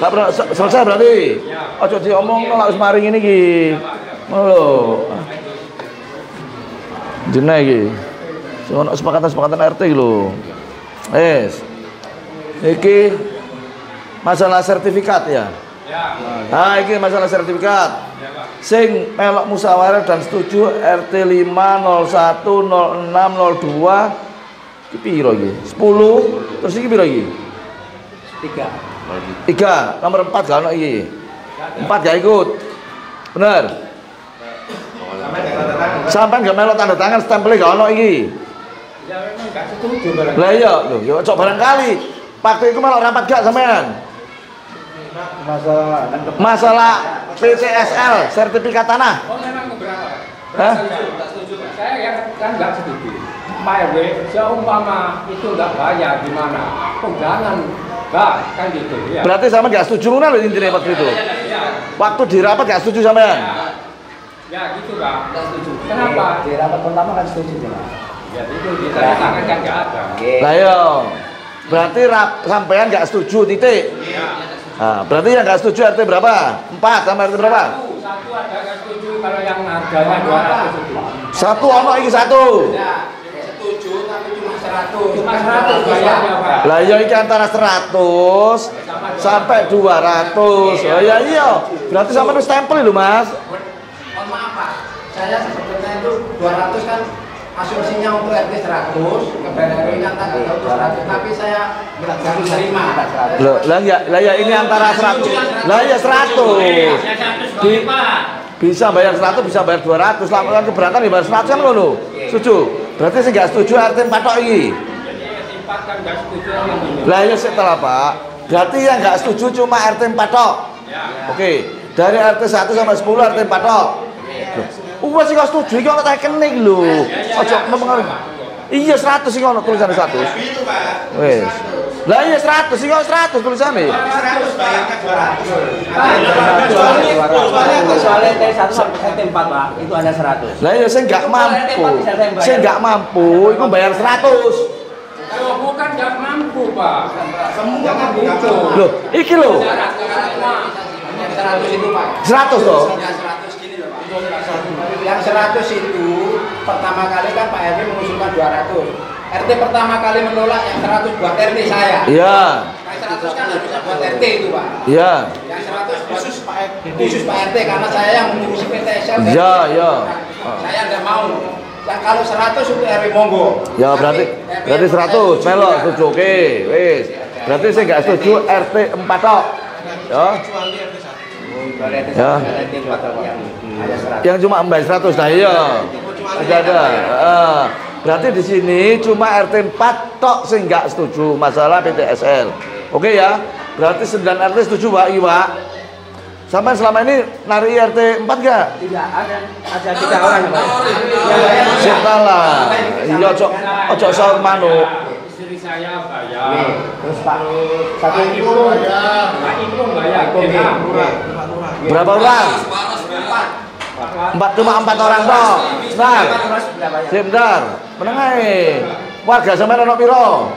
Tak pernah selesai berarti. Ojo diomong lak wis maring ngene iki. Ngono lho. Jenenge iki. Sono sepakatan RT iki lho. Iki masalah sertifikat ya. Nah, iki masalah sertifikat. Sing melok musyawarah dan setuju RT 5 01 06 02 iki piro iki? 10. Terus iki piro iki? 3. Nomor 4 gak ono iki. 4 gak ikut. Bener. Sampai gak melok tanda tangan stempelnya gak ono iki. Ya memang nggak setuju barang. Lah iya lho, ya cok barangkali waktu itu melok rapat gak sampean? Masalah PCSL sertifikat tanah. Oh memang keberatan. Hah? Tak setuju. Saya yang kan nggak setuju. Pak RW, seumpama itu nggak bayar gimana? Oh jangan, nggak kan gitu ya. Berarti sama gak setuju mana lho intinya waktu itu? Waktu di rapat gak setuju sampean? Ya gitu Pak, nggak setuju. Kenapa? Di rapat pertama kan setuju ya. Ya itu di tanda tangan kan nggak ada. Lah iya. Berarti sampean gak setuju titik. Nah, berarti yang gak setuju RT berapa? 4 sama RT berapa? Satu ada nggak setuju kalau yang harganya 200 itu. Satu ono iki satu. Ya, setuju tapi cuma 100. Cuma 100 bayarnya Pak. Lah iya iki antara 100 sampai 200. Oh iya iya. Berarti sampean wis stempel lho, Mas. Mohon maaf Pak, saya sebetulnya itu 200 kan asumsinya untuk RT 100, kebenaran ini antara 200, tapi saya harus terima. Loh, lah ya ini antara 100. Lah ya 100. Bisa bayar 100, bisa bayar 200. Laporan keberatan ya bayar 100 kan ngono. Setuju. Berarti sing gak setuju RT 4 tok iki. Lah ya setelah Pak. Berarti yang gak setuju cuma RT 4 tok. Oke. Dari RT 1 sampai 10 RT 4 tok. Wes sing setuju iki ono tekening lho. Aja mempengaruhi. Iya 100 sing ono tulisan 100. Wes. Lah iya 100 sing ono 100 tulisane. 100 bayar ke 200. Soalnya T1 sampai T4 Pak, itu ada 100. Lah iya sing gak mampu. Sing gak mampu iku bayar 100. Kalau bukan nggak mampu Pak. Semua kan gitu. Loh, iki lho. 100 itu Pak. 100 toh. Ya 100 gini loh Pak. Yang 100 itu pertama kali kan Pak RW mengusulkan 200. RT pertama kali menolak yang 100 buat RT saya. Iya. Yang 100 kan harusnya buat RT itu Pak. Iya. Yang 100 khusus Pak RT karena saya yang mengurusi PTSL. Iya, iya. Saya enggak mau. Yang kalau 100 itu RW monggo. Ya berarti 100 melok setuju. Oke, wis. Berarti saya enggak setuju RT 4 tok. Ya. Ya. Yang cuma bayar 100 nah iya. Tidak ada. Berarti di sini cuma RT 4 tok sing enggak setuju masalah PTSL. Oke ya. Berarti 9 RT setuju Pak, iya Pak. Sampai selama ini nari RT 4 enggak? Tidak, ada 3 orang Pak. Setelah. Iya ojo sahur manuk. Istri saya bayar. Terus Pak, satu Ibu bayar. Pak Ibu bayar. Berapa orang? 4 cuma 4 orang toh. Bentar. Sebentar. Meneng ae. Warga sampean ono piro?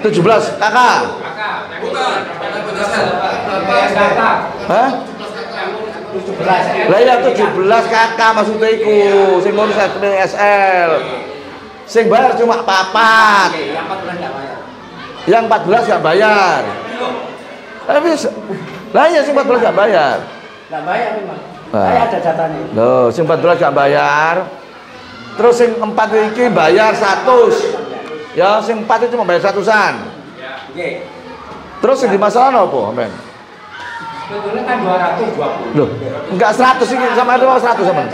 17 kakak. Hah? 17. Lah ya 17 kakak maksudnya iku sing ngurus PTSL. Sing bayar cuma papat. Yang 14 nggak bayar. Yang 14 nggak bayar. Tapi lah ya sing 14 nggak bayar. Nggak bayar memang. Nah. Saya ada datanya. Loh, sing 14 nggak bayar. Terus sing 4 iki bayar 100. Ya, sing 4 itu cuma bayar 100-an. Oke. Terus yang dimasalah apa, men? Sebetulnya kan 220. Loh, enggak 100 ini sama ada mau 100 sama.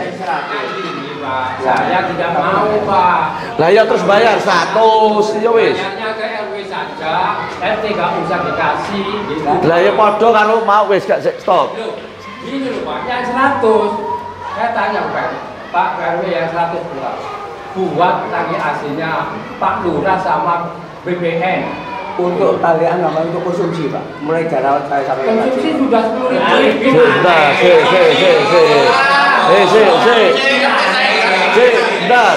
Saya tidak mau, Pak. Lah ya terus bayar 100 ya wis. Bayarnya ke RW saja, RT nggak usah dikasih. Lah ya padha karo mau wis gak stop. Loh, gini loh Pak, yang 100. Saya tanya Pak RW yang 100 buat tangki AC-nya Pak Lurah sama BPN. Untuk talian sama untuk konsumsi Pak. Mulai jalan saya sampai Konsumsi sudah 10.000. Sebentar, bentar.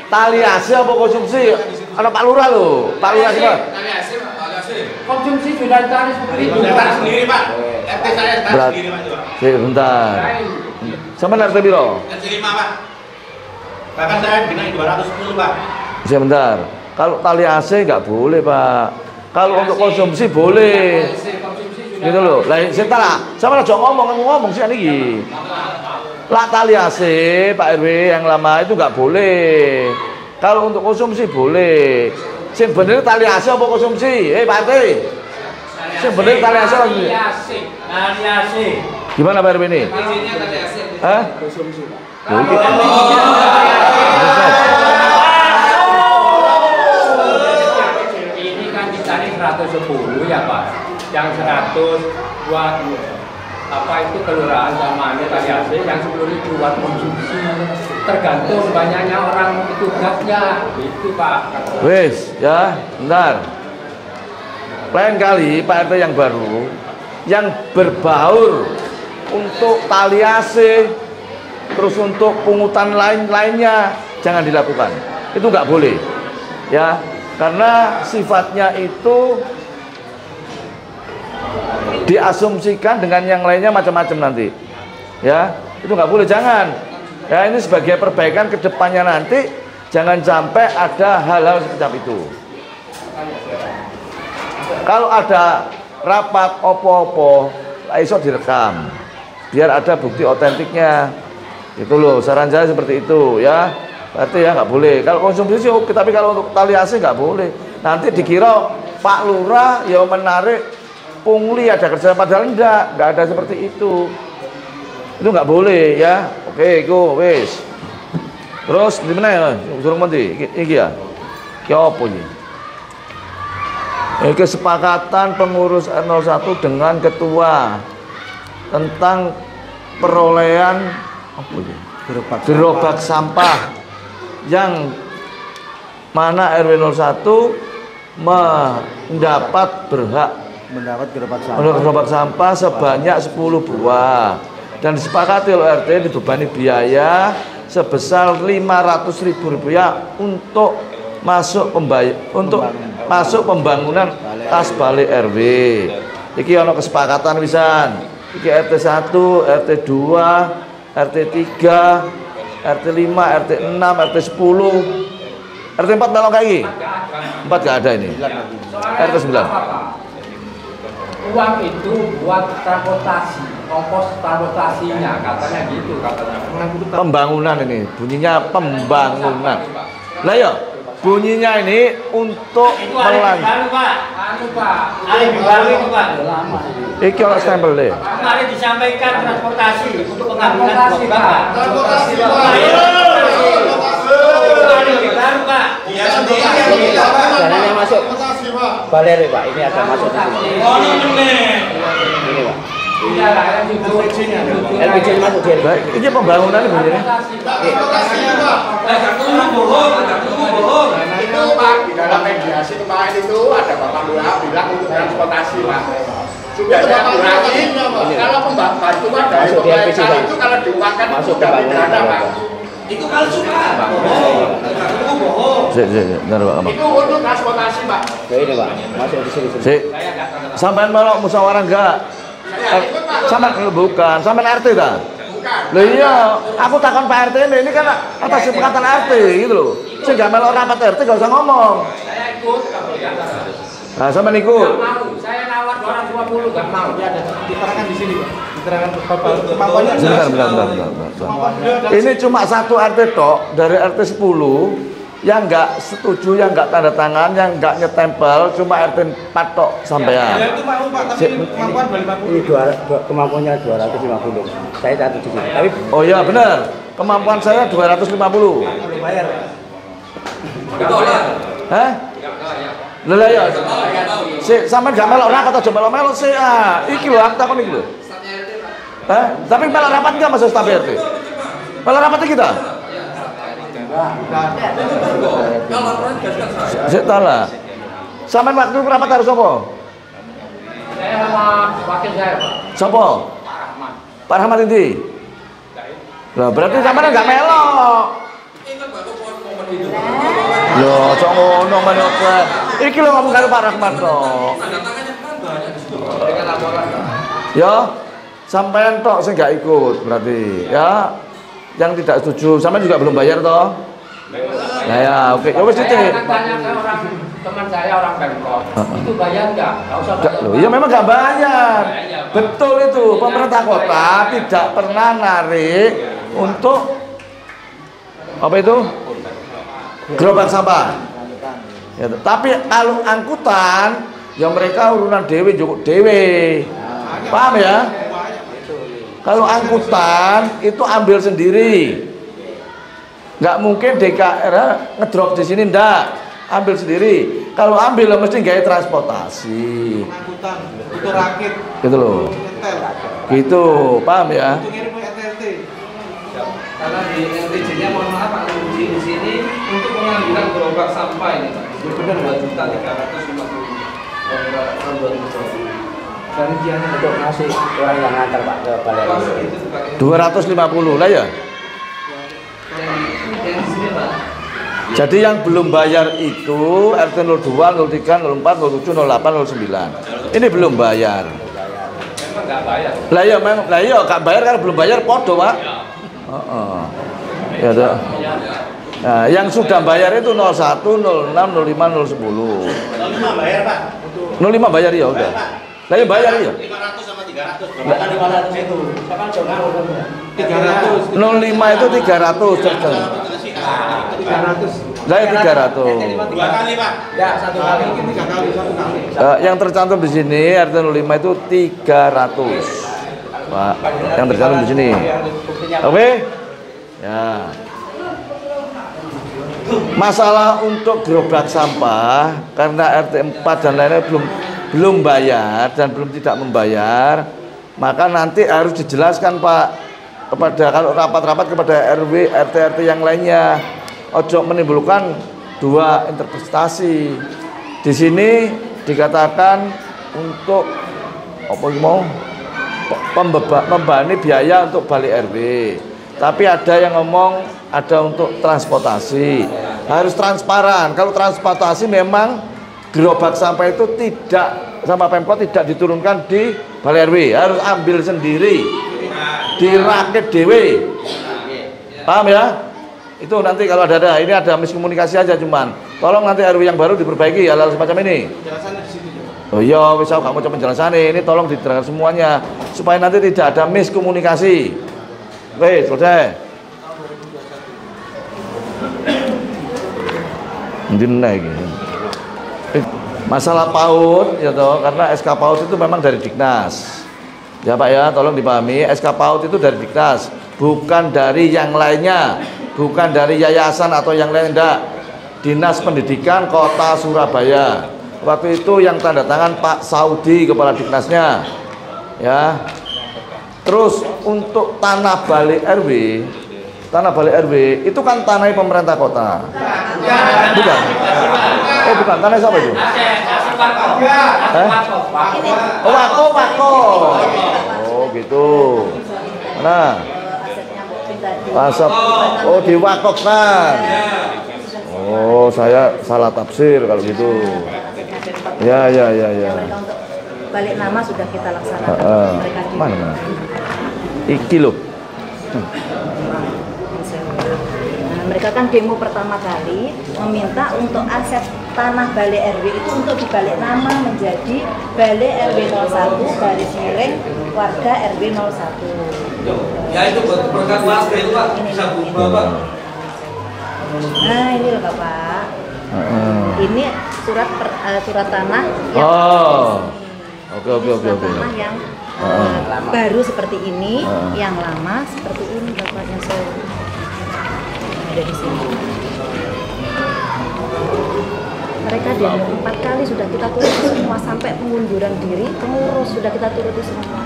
Tali AC apa konsumsi? Ada Pak Lurah loh. Pak Lurah siapa? Konsumsi sudah ditarik 10.000. Saya sendiri Pak. RT saya Berat. sendiri Pak juga. Bentar. Sama RT biro? RT 5 Pak. Bahkan saya dinaik 210 Pak. Sebentar. Kalau tali AC nggak boleh Pak. Kalau untuk konsumsi boleh. Gitu loh. Lah saya lah. Sama aja ngomong sih ini. Lah tali AC Pak RW yang lama itu nggak boleh. Kalau untuk konsumsi boleh. Sing bener tali AC apa konsumsi? Pak RT. Sing bener tali AC apa konsumsi? Tali AC. Gimana Pak RW ini? Izinnya tali AC. Hah? konsumsi Pak. Ini kan ditarik 110 ya Pak. Yang 100 buat apa itu kelurahan sama tali AC, yang 10.000 buat konsumsi. Tergantung banyaknya orang tugasnya, itu Pak. Wes, ya, bentar. Lain kali Pak RT yang baru, yang berbaur untuk tali AC, terus untuk pungutan lainnya jangan dilakukan. Itu nggak boleh, ya, karena sifatnya itu diasumsikan dengan yang lainnya macam-macam nanti, ya, itu nggak boleh, jangan. Ya, ini sebagai perbaikan kedepannya nanti, jangan sampai ada hal-hal seperti itu. Kalau ada rapat opo-opo, iso direkam, biar ada bukti otentiknya. Itu loh, saran saya seperti itu, ya. Berarti ya nggak boleh. Kalau konsumsi sih oke, tapi kalau untuk tali AC nggak boleh. Nanti dikira Pak Lurah ya menarik pungli ada kerja, padahal nggak ada seperti itu. Itu nggak boleh, ya. Oke, go, wes. Terus di mana ya? Suruh mandi, iki ya. Ki apa iki? Kesepakatan pengurus R01 dengan ketua tentang perolehan apa ini? Gerobak sampah yang mana RW 01 mendapat gerobak sampah sebanyak 10 buah dan disepakati oleh RT dibebani biaya sebesar Rp500.000 untuk masuk pembangunan kas balik RW. Iki ono kesepakatan wisan. Iki RT 1, RT 2, RT 3, RT 5, RT 6, RT 10. RT 4 melok lagi. 4 gak ada ini. RT 9. Uang itu buat transportasi, ongkos transportasinya, katanya gitu katanya. Pembangunan ini, bunyinya pembangunan. Lah ya, bunyinya ini untuk melanjutkan. Alibi baru itu Pak. Iki ono stempel deh. Kemarin disampaikan transportasi untuk pengambilan Pak. Transportasi Pak. Alibi baru Pak. Jalannya masuk. Baleri Pak, ini ada masuk di sini. Ini Pak. Iya lah, LPG masuk di Baik, ini pembangunan ini bunyinya. Itu Pak, di dalam mediasi kemarin itu ada Bapak Lurah bilang untuk transportasi Pak. Sudah saya kurangi, kalau bantuan dari pemerintah itu kalau diuangkan masuk sudah ke pidana Pak. itu palsu Pak. Benar Pak. Itu untuk transportasi Pak. Ini Pak, masuk di sini. Sampai melok musyawarah enggak? Sampai bukan, sampai RT dah. Loh iya, aku takon Pak RT ini kan atas kesepakatan RT gitu loh. Saya nggak melok rapat RT nggak usah ngomong. Saya ikut kalau ya. Nah, sama ikut. Nggak mau, saya nawar 250 nggak mau. Ya ada diterangkan di sini, Pak. Diterangkan kemampuannya. Bentar. Ini cuma satu RT tok dari RT 10 yang nggak setuju, yang nggak tanda tangan, yang nggak nyetempel, cuma RT 4 tok sampean. Ya itu mau Pak, tapi kemampuan 250. Ini kemampuannya 250. Saya catat di sini. Tapi Oh iya benar, kemampuan saya 250. Belum bayar. Hah? Lha ya. Si sampean gak melok rapat aja melok-melok sih. Ah, iki lho aku takon iki lho. Hah? Tapi melok rapat enggak Mas staf RT? Melok rapat kita? Saya tahu. Sampean waktu rapat harus apa? Saya sama wakil saya, Pak. Siapa? Pak Rahmat. Pak Rahmat ini. Lah berarti sampean enggak melok. Loh, cok ngono menapa? Iki lho ngomong karo Pak Rahmat tok. Ya, sampean tok sing enggak ikut berarti. Ya, yang tidak setuju, sampean juga belum bayar toh? Nah ya, oke. Ya wis Saya titik. akan tanya ke orang teman saya orang Pemkot. Itu bayar nggak? Nggak usah bayar. Loh, iya memang nggak bayar. Betul itu. Pemerintah kota tidak pernah narik untuk apa itu? Gerobak sampah. Ya, tapi kalau angkutan, ya mereka urunan dewe cukup dewe. Paham ya? Kalau angkutan itu ambil sendiri. Nggak mungkin DKR ngedrop di sini, ndak. Ambil sendiri. Kalau ambil mesti gaya transportasi. Angkutan, itu rakit. Gitu loh. Gitu, paham ya? Itu ngirim ke RT. Karena di LTJ-nya mohon maaf Pak Uji di sini untuk pengambilan gerobak sampah ini Pak. Benar 2.350.000 tahun 2020. dari Jian untuk ngasih orang yang ngantar Pak ke balai. 250 lah ya. Yang di sini Pak. Jadi yang belum bayar itu RT 02, 03, 04, 07, 08, 09. Ini belum bayar. Memang nggak bayar. Lah ya memang, lah ya gak bayar kan belum bayar podo, Pak. Ya dah. Nah, yang sudah bayar itu 01, 06, 05, 010. 05 bayar, Pak. 05 bayar ya udah. Lah ya bayar ya. 500 sama 300. Bukan 500 itu. Siapa coba 300. 05 itu 300 cerdas. 300. Lah ya 300. 2 kali, Pak. Ya, 1 kali. Mungkin 3 kali, 1 kali. Yang tercantum di sini RT 05 itu 300. Pak, yang tercantum di sini. Oke? Ya. Masalah untuk gerobak sampah karena RT 4 dan lainnya belum bayar dan belum tidak membayar, maka nanti harus dijelaskan Pak kepada kalau rapat-rapat kepada RW, RT yang lainnya. Ojo menimbulkan dua interpretasi. Di sini dikatakan untuk apa mau membebani biaya untuk balik RW. Tapi ada yang ngomong ada untuk transportasi. Harus transparan. Kalau transportasi memang gerobak sampah itu tidak sama Pemkot tidak diturunkan di balai RW, harus ambil sendiri. Dirakit dewe. Paham ya? Itu nanti kalau ada ini ada miskomunikasi aja cuman. Tolong nanti RW yang baru diperbaiki hal-hal semacam ini. Penjelasannya di situ. Oh iya, wis aku mau coba penjelasannya. Ini tolong diterangkan semuanya supaya nanti tidak ada miskomunikasi. Oke, selesai. Lagi. Masalah PAUD ya toh, karena SK PAUD itu memang dari Diknas. Ya Pak ya, tolong dipahami, SK PAUD itu dari Diknas, bukan dari yang lainnya, bukan dari yayasan atau yang lain, enggak. Dinas Pendidikan Kota Surabaya. Waktu itu yang tanda tangan Pak Saudi kepala Diknasnya. Ya. Terus untuk tanah balik RW, itu kan tanah pemerintah kota. Bukan? Oh bukan, tanah siapa itu? Oh wako. Oh gitu. Mana? Pasap. Oh diwakofkan. Oh saya salah tafsir kalau gitu. Ya. Balik nama sudah kita laksanakan. Mana? Iki loh. Nah, mereka kan demo pertama kali meminta untuk aset tanah Balai RW itu untuk dibalik nama menjadi Balai RW 01 garis miring warga RW 01. Ya itu berkat warga itu Pak, bisa berubah Pak. Nah ini loh Bapak. Ini surat tanah yang Oke. tanah yang baru seperti ini, yang lama seperti ini Bapak yang saya ada di sini. Mereka demo 4 kali sudah kita turuti semua sampai pengunduran diri, pengurus sudah kita turuti semua.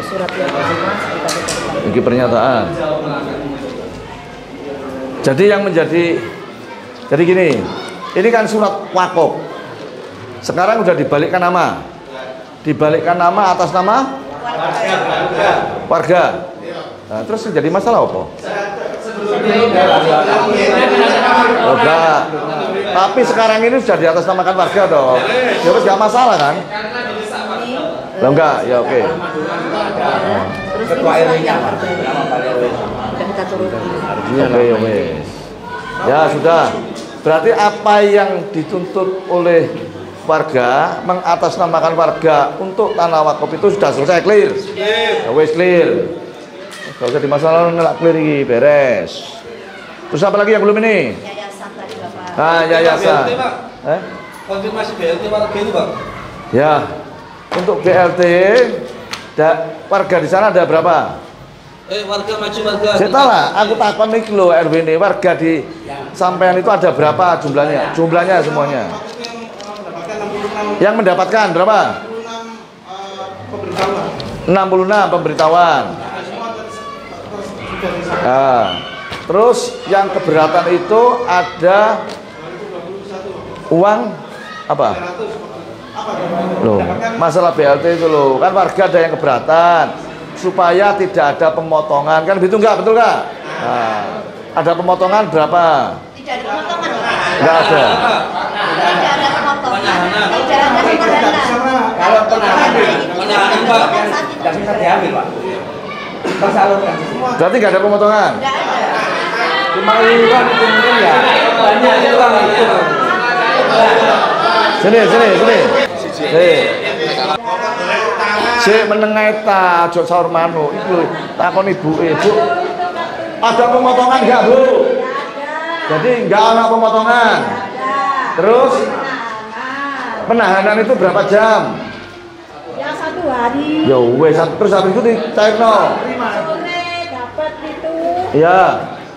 Surat yang ini pernyataan. Jadi yang menjadi gini, ini kan surat wakaf. Sekarang udah dibalikkan nama. Dibalikkan nama atas nama warga. Nah, terus jadi masalah apa? Oh, enggak. Tapi sekarang ini sudah di atas namakan warga dong. Ya terus enggak masalah kan? Loh enggak, ya oke. Terus ini surat yang terbaru sudah kita turuti. Oke. Ya sudah. Berarti apa yang dituntut oleh warga, mengatasnamakan warga untuk tanah wakaf itu sudah selesai, clear. Ya wes clear. Gak usah dimasalahkan, ngelak clear ini, beres. Terus apa lagi yang belum ini? Yayasan tadi Bapak. Ah, yayasan. Konfirmasi BLT warga itu Pak. Ya, untuk BLT, warga di sana ada berapa? Warga maju warga. Saya tahu lah, aku takon nih lo RW ini, warga di sampean itu ada berapa jumlahnya? Jumlahnya semuanya. Yang mendapatkan berapa? 66 pemberitahuan. Nah, terus yang keberatan itu ada uang apa? Loh, masalah BLT itu loh, kan warga ada yang keberatan supaya tidak ada pemotongan, kan begitu enggak, betul enggak? Nah, ada pemotongan berapa? Tidak ada pemotongan. Enggak ada. Tidak ada pemotongan. Tidak ada penahanan. Kalau penahanan Pak, tidak bisa diambil Pak. Tersalurkan semua. Berarti enggak ada pemotongan? Tidak ada. Cuma iuran itu mungkin ya. Banyak itu Bang. Sini. Si menengai ta jok sahur manu itu takon ibu. Ada pemotongan enggak, Bu? Jadi enggak ada pemotongan. Terus penahanan itu berapa jam? Yang 1 hari. Ya wes, terus habis itu dicairno. Sore dapat itu. Iya.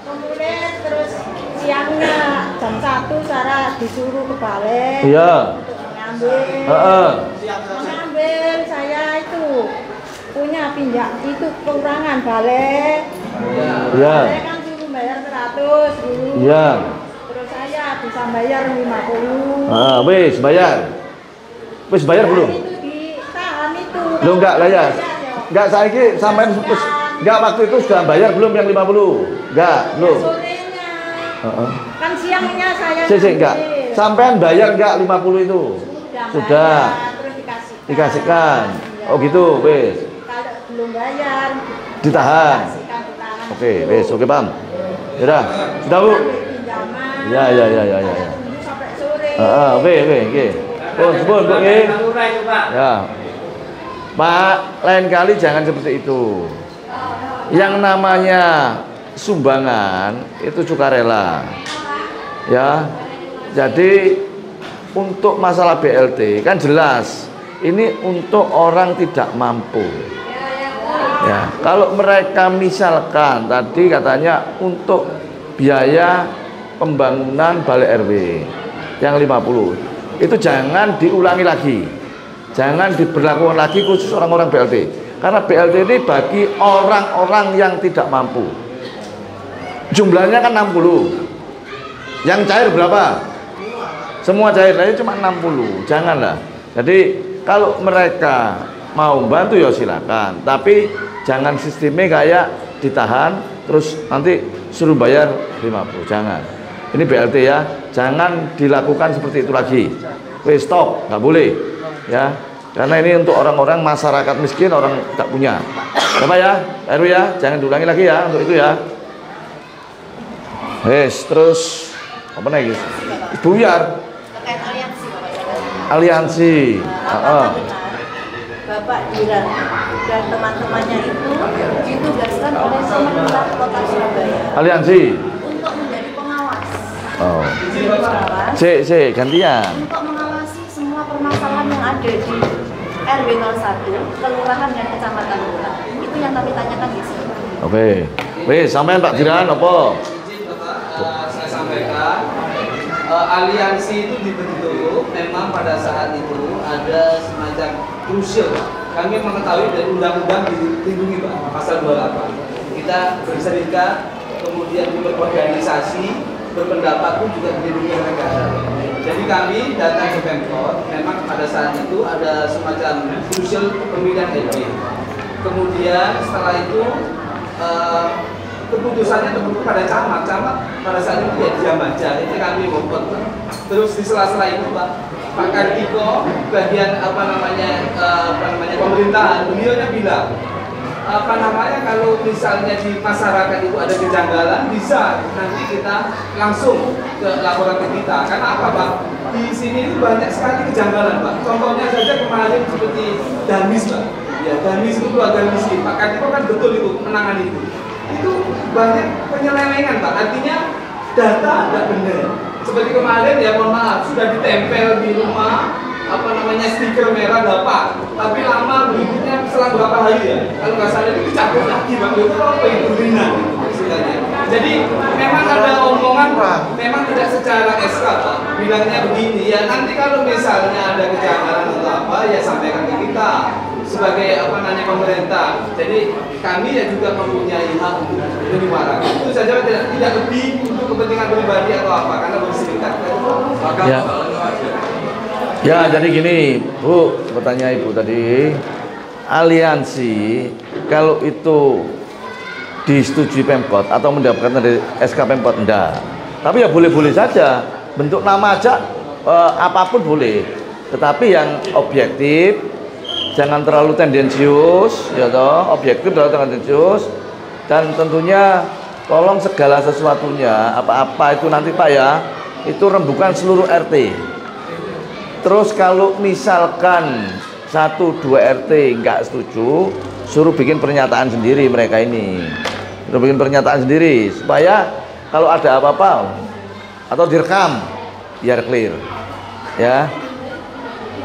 Kemudian terus siangnya jam 1 Sarah disuruh ke balai. Iya. Mengambil saya itu punya pinjam itu kekurangan balai. Iya. Saya kan suruh bayar 100 dulu. Iya. Terus saya bisa bayar 50. Wes bayar. Wes bayar belum? Itu ditahan itu. Lo enggak lah ya. Enggak saiki sampean enggak waktu itu sudah bayar belum yang 50? Enggak, belum. Sorenya. Kan siangnya saya. Enggak. Sampean bayar enggak 50 itu? Sudah. Terus Dikasihkan. Oh gitu, wes. Kalau belum bayar Ditahan. Oke, wes, oke paham. Sudah, Bu. Ya. Sampai sore. Oke. Pun, Bu. Ya. Pak, lain kali jangan seperti itu. Yang namanya sumbangan itu sukarela. Ya. Jadi untuk masalah BLT kan jelas ini untuk orang tidak mampu. Ya, kalau mereka misalkan tadi katanya untuk biaya pembangunan balai RW yang 50 itu jangan diulangi lagi, jangan diberlakukan lagi khusus orang-orang BLT, karena BLT ini bagi orang-orang yang tidak mampu. Jumlahnya kan 60, yang cair berapa? Semua cair, tapi cuma 60, janganlah. Jadi kalau mereka mau bantu ya silakan, tapi jangan sistemnya kayak ditahan terus nanti suruh bayar 50, jangan. Ini BLT ya, jangan dilakukan seperti itu lagi. Wes stop, nggak boleh ya. Karena ini untuk orang-orang masyarakat miskin, orang tak punya. Bapak ya, RW ya, jangan diulangi lagi ya untuk itu ya. Terus apa lagi? Buyar. Terkait aliansi, Bapak. Aliansi. Bapak Diran dan teman-temannya itu ditugaskan oleh pemerintah Kota Surabaya. Aliansi. Untuk menjadi pengawas. Gantian. Untuk mengawasi semua permasalahan yang ada di RW 01, kelurahan dan kecamatan Lurah. Itu yang kami tanyakan di sini. Oke. Wes, sampean Pak Diran apa? Saya sampaikan aliansi itu dibentuk memang pada saat itu ada semacam krusial. Kami mengetahui dari undang-undang dilindungi Pak, pasal 28. Kita berserikat, kemudian berorganisasi, berpendapat pun juga dilindungi oleh negara. Jadi kami datang ke Pemkot, memang pada saat itu ada semacam krusial pemilihan RW. Kemudian setelah itu keputusannya terbentuk pada camat pada saat itu ya diam aja, itu kami membuat. Terus di sela-sela itu Pak Kartiko bagian pemerintahan, beliaunya bilang kalau misalnya di masyarakat itu ada kejanggalan, bisa nanti kita langsung ke laporan ke kita. Karena apa Pak? Di sini itu banyak sekali kejanggalan Pak. Contohnya saja kemarin seperti Damis Pak. Ya, Damis itu keluarga miskin. Pak Kartiko kan betul itu menangani itu banyak penyelewengan Pak, artinya data tidak benar. Seperti kemarin ya, mohon maaf, sudah ditempel di rumah stiker merah dapat, tapi lama berikutnya selang berapa hari ya, kalau nggak salah itu dicabut lagi Pak, itu apa itu ringan istilahnya. Jadi memang ada omongan Pak, memang tidak secara SK Pak, bilangnya begini ya, nanti kalau misalnya ada kejanggalan atau apa ya sampaikan ke kita sebagai pemerintah. Jadi kami ya juga mempunyai hak untuk menyuarakan. Itu saja tidak lebih untuk kepentingan pribadi atau apa, karena berserikat. Ya, jadi gini, Bu, bertanya Ibu tadi, aliansi kalau itu disetujui Pemkot atau mendapatkan dari SK Pemkot enggak. Tapi ya boleh-boleh saja, bentuk nama aja apapun boleh. Tetapi yang objektif, jangan terlalu tendensius, ya toh, objektif terlalu tendensius, dan tentunya tolong segala sesuatunya, apa-apa itu nanti Pak ya, itu rembukan seluruh RT. Terus kalau misalkan 1-2 RT nggak setuju, suruh bikin pernyataan sendiri mereka ini, suruh bikin pernyataan sendiri supaya kalau ada apa-apa atau direkam biar clear, ya.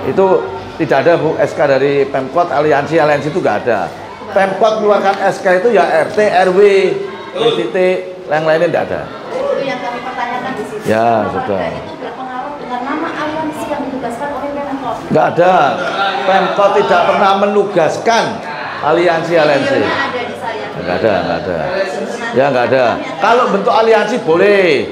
Itu tidak ada Bu SK dari Pemkot, aliansi itu nggak ada. Pemkot keluarkan SK itu ya RT, RW, DTT, yang lainnya tidak ada. Itu yang kami pertanyakan di sini. Ya, sudah. Itu berpengaruh dengan nama aliansi yang ditugaskan oleh Pemkot. Nggak ada. Pemkot tidak pernah menugaskan aliansi. Nggak ada. Ya nggak ada. Kalau bentuk aliansi boleh,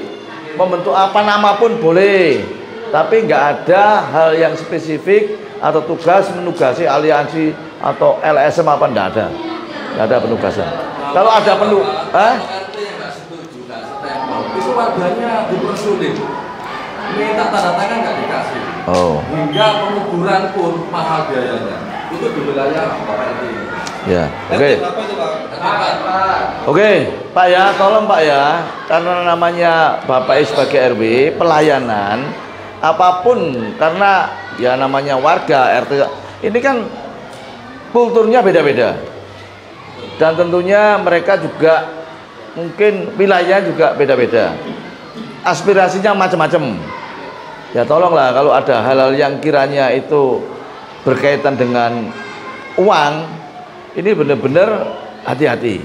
membentuk apa nama pun boleh, tapi nggak ada hal yang spesifik atau tugas menugasi aliansi atau LSM apa, nggak ada penugasan. Kalau ada itu warganya dipersulit, minta tanda tangan nggak dikasih, hingga penguburan pun mahal biayanya. Itu di wilayah Bapak RT. Ya, oke, Pak ya, tolong Pak ya, karena namanya Bapak sebagai RW pelayanan apapun, karena ya namanya warga RT ini kan kulturnya beda-beda, dan tentunya mereka juga mungkin wilayah juga beda-beda, aspirasinya macam-macam. Ya tolonglah kalau ada hal-hal yang kiranya itu berkaitan dengan uang, ini benar-benar hati-hati.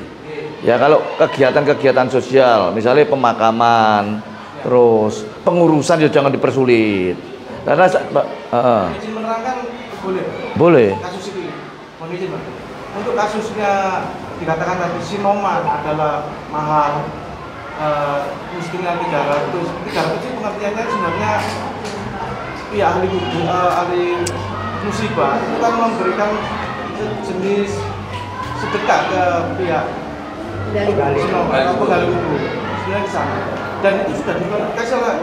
Ya kalau kegiatan-kegiatan sosial, misalnya pemakaman, terus pengurusan ya jangan dipersulit. Karena izin menerangkan boleh. Kasus ini, mohon izin Pak. Untuk kasusnya dikatakan tadi Sinoman adalah mahal, miskinnya 300 itu pengertiannya sebenarnya pihak ahli musibah itu kan memberikan jenis sedekah ke pihak Sinoman atau penggali kubur sebenarnya di sana. dan itu sudah dikasih oleh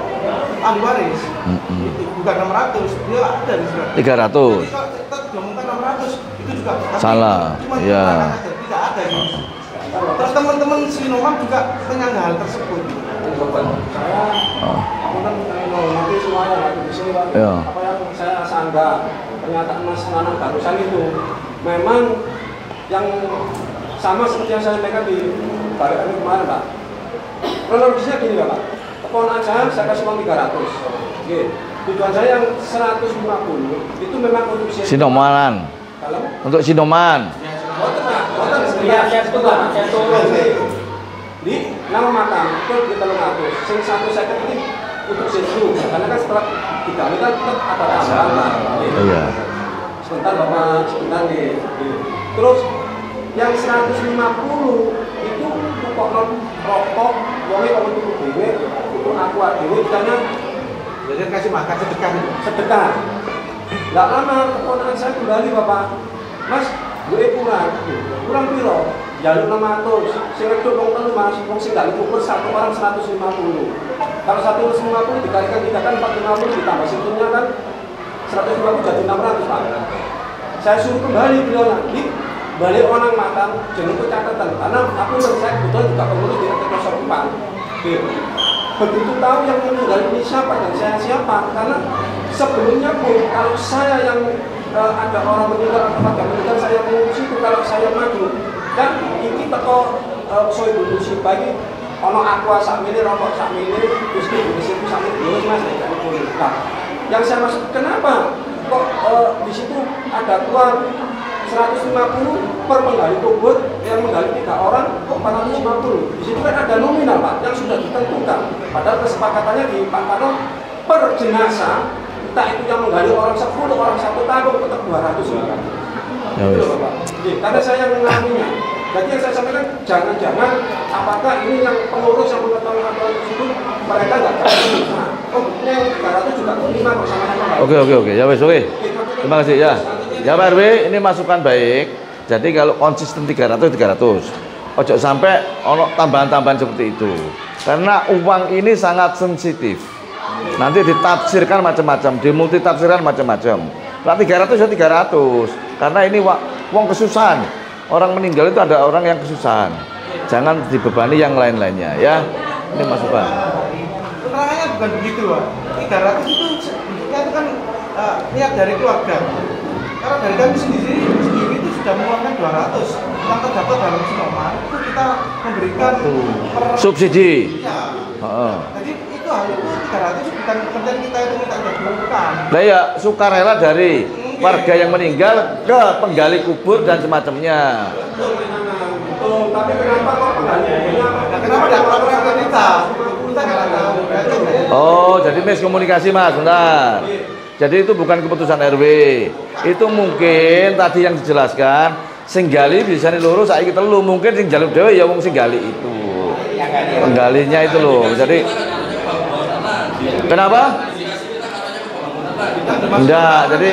ahli waris. Itu bukan 600, dia ada di surat. 300. Jadi kalau kita diomongkan 600 itu juga salah. Cuma Ya. tidak ada gitu. Terus teman-teman Sinomam juga menyangka hal tersebut. Nanti semuanya di sini Pak. Ya. Apa yang saya sanggah pernyataan Mas Nanang barusan itu memang yang sama seperti yang saya sampaikan di balik kemarin Pak. Kronologisnya gini Pak. Telepon aja saya kasih uang 300. Oke. Tujuan saya yang 150 itu memang untuk Sinoman. Untuk Sinoman. Di nama makam itu kita 300. Sing 1 second ini untuk situ. Karena kan setelah dikali kan tetap ada tambahan. Iya. Sebentar Bapak, sebentar nih. Terus yang 150 itu pokok non rokok, wonge kalau tuku dhewe, untuk aku dhewe ditanya jadi kasih makan sedekah. Sedekah. Enggak lama keponakan saya kembali Bapak. Mas, gue kurang piro? Jalur 600. Sing wedok wong telu Mas, wong sing gak ukur satu orang 150. Kalau 150 dikalikan 3 kan 450 ditambah situnya kan 150 jadi 600 Pak. Saya suruh kembali beliau nanti balik orang matang jangan itu catatan karena aku dan saya kebetulan juga pengurus di RT 04. Begitu tahu yang meninggal ini siapa dan saya siapa karena sebelumnya pun kalau saya yang ada orang meninggal atau keluarga meninggal saya mengurus itu kalau saya maju dan ini teko soal dulu si pagi ono aqua sak mili rokok sak mili terus itu sak mili Mas nah yang saya maksud kenapa kok di situ ada uang 150 per penggali kubur yang menggali 3 orang kok 450 di situ kan ada nominal Pak yang sudah ditentukan padahal kesepakatannya di Pak Kano per jenazah entah itu yang menggali orang 10 orang 1 tabung tetap 200 Ya wis. karena saya mengalaminya jadi yang saya sampaikan jangan-jangan apakah ini yang pengurus yang mengetahui hal tersebut mereka nggak tahu oh yang 300 juga terima bersama-sama Oke. Ya wis, oke. Terima kasih ya. Ya Pak RW, ini masukan baik. Jadi kalau konsisten 300. Ojo sampai ono tambahan-tambahan seperti itu. Karena uang ini sangat sensitif. Nanti ditafsirkan macam-macam, dimultitafsirkan macam-macam. Nah 300 ya 300. Karena ini uang kesusahan. Orang meninggal itu ada orang yang kesusahan. Jangan dibebani yang lain-lainnya ya. Ini masukan. Penerangannya bukan begitu Pak. 300 itu bentuknya itu kan niat dari keluarga. Karena dari kami sendiri itu sudah mengeluarkan 200 yang terdapat dalam Sinoman itu kita memberikan subsidi. Ya. Jadi itu hal itu 300 bukan pekerjaan kita itu minta bukan. Nah ya sukarela dari warga yang meninggal ke penggali kubur dan semacamnya. Tapi kenapa kok penggali kuburnya? Kenapa tidak melakukan ke kita? Kita nggak tahu. Oh jadi miskomunikasi Mas, bentar. Jadi itu bukan keputusan RW. Itu mungkin tadi yang dijelaskan sing gali bisa loro saiki telu mungkin sing jaluk dhewe ya wong sing gali itu. Penggalinya itu loh. Jadi kenapa? Enggak, jadi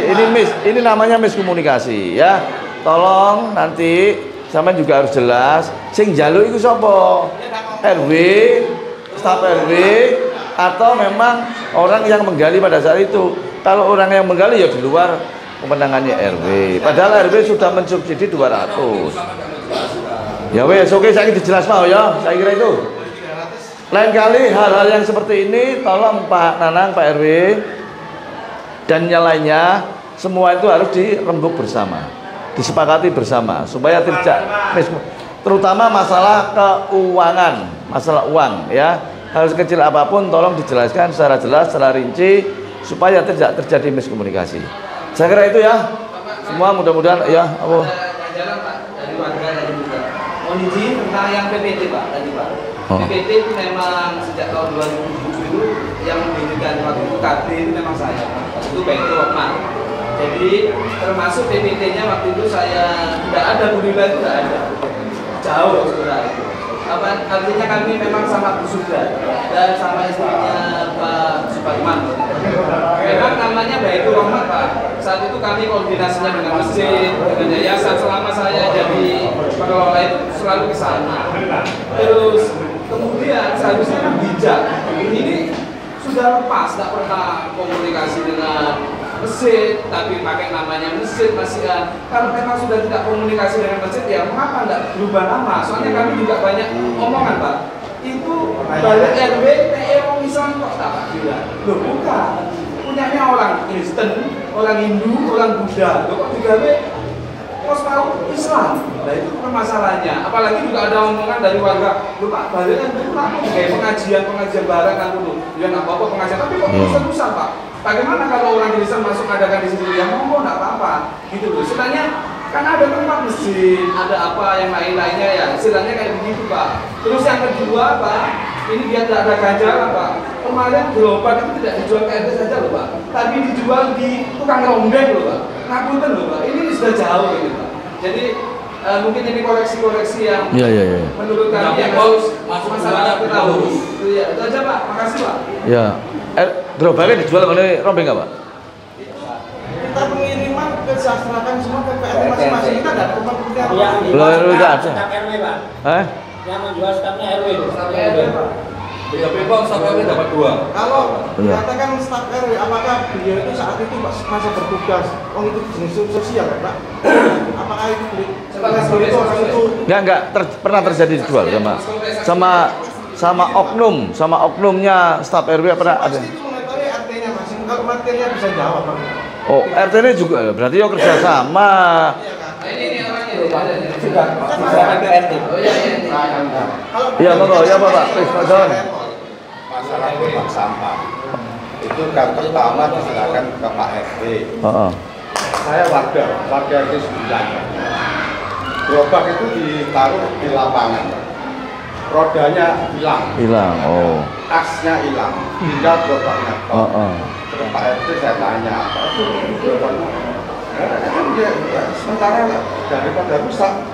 ini namanya miskomunikasi ya. Tolong nanti sampean juga harus jelas sing jaluk iku sapa? RW, staf RW atau memang orang yang menggali pada saat itu. Kalau orang yang menggali ya di luar kemenangannya RW. Padahal RW sudah mensubsidi 200. Ya wes, oke saya dijelas mau ya. Saya kira itu. Lain kali hal-hal yang seperti ini tolong Pak Nanang, Pak RW dan yang lainnya semua itu harus dirembuk bersama, disepakati bersama supaya tidak terutama masalah keuangan, masalah uang ya. Hal sekecil apapun tolong dijelaskan secara jelas, secara rinci supaya tidak terjadi miskomunikasi. Saya kira itu ya. Semua mudah-mudahan ya. Jalan Pak dari warga tadi juga. Mohon izin tentang yang PPT Pak tadi Pak. PPT itu memang sejak tahun 2007 dulu yang mendirikan waktu itu KB itu memang saya. Waktu itu Baitul Rahman. Jadi termasuk PPT-nya waktu itu saya tidak ada, alhamdulillah itu tidak ada. Jauh saudara itu. Artinya kami memang sangat bersyukur dan sama istrinya Pak Suparman. Memang namanya Baitul Rahman Pak. Saat itu kami koordinasinya dengan masjid, dengan yayasan selama saya jadi pengelola itu selalu ke sana. Terus Kemudian seharusnya kan bijak. Ini sudah lepas, tidak pernah komunikasi dengan mesin, tapi pakai namanya mesin masih. Kalau memang sudah tidak komunikasi dengan mesin, ya mengapa tidak berubah nama? Soalnya kami juga banyak omongan, Pak. Itu balik RW, TE orang Islam kok tak Pak bilang. Loh bukan, punyanya orang Kristen, orang Hindu, orang Buddha. Loh kok digawe pos tahu Islam? Nah itu permasalahannya. Apalagi juga ada omongan dari warga, loh Pak, balik itu kenapa kayak pengajian bareng kan dulu. Ya nggak apa-apa pengajian, tapi kok urusan Pak? Bagaimana kalau orang Kristen masuk adakan di situ? Ya monggo nggak apa-apa, gitu loh. Istilahnya kan ada tempat mesin, ada apa yang lain-lainnya ya. Istilahnya kayak begitu Pak. Terus yang kedua Pak, ini biar tidak ada ganjalan Pak. Kemarin gerobak itu tidak dijual ke RT saja loh Pak, tapi dijual di tukang rombeng loh Pak. Ngapunten loh Pak. Ini sudah jauh ini Pak. Jadi mungkin ini koreksi-koreksi yang menurut kami yang harus masyarakat ketahui. Itu aja Pak. Makasih Pak. Ya. Gerobaknya dijual oleh rombeng nggak Pak? Kita pengiriman ke serahkan semua ke RT masing-masing. Kita ada tempat seperti apa? Belum nggak ada. RW Pak. Yang menjual stafnya RW. Pak. Tapi Bang, staf RW dapat 2. Kalau dikatakan staf RW, apakah beliau itu saat itu masa bertugas? Oh itu jenis sosial ya Pak? Apakah itu Enggak pernah terjadi dijual sama oknumnya staf RW pernah ada. RT-nya masing, kalau materinya bisa jawab Pak. Oh, RT ini juga berarti yo kerja sama. Ini orangnya sudah ke RT. Iya, Bapak, ya Bapak, please Pak Don. Masalah gerobak sampah itu kan pertama diserahkan ke Pak RT. Saya warga RT 9. Gerobak itu ditaruh di lapangan. Rodanya hilang. Oh. Asnya hilang. Tinggal gerobaknya. Terus Pak RT saya tanya, Pak itu gerobaknya. Sementara daripada rusak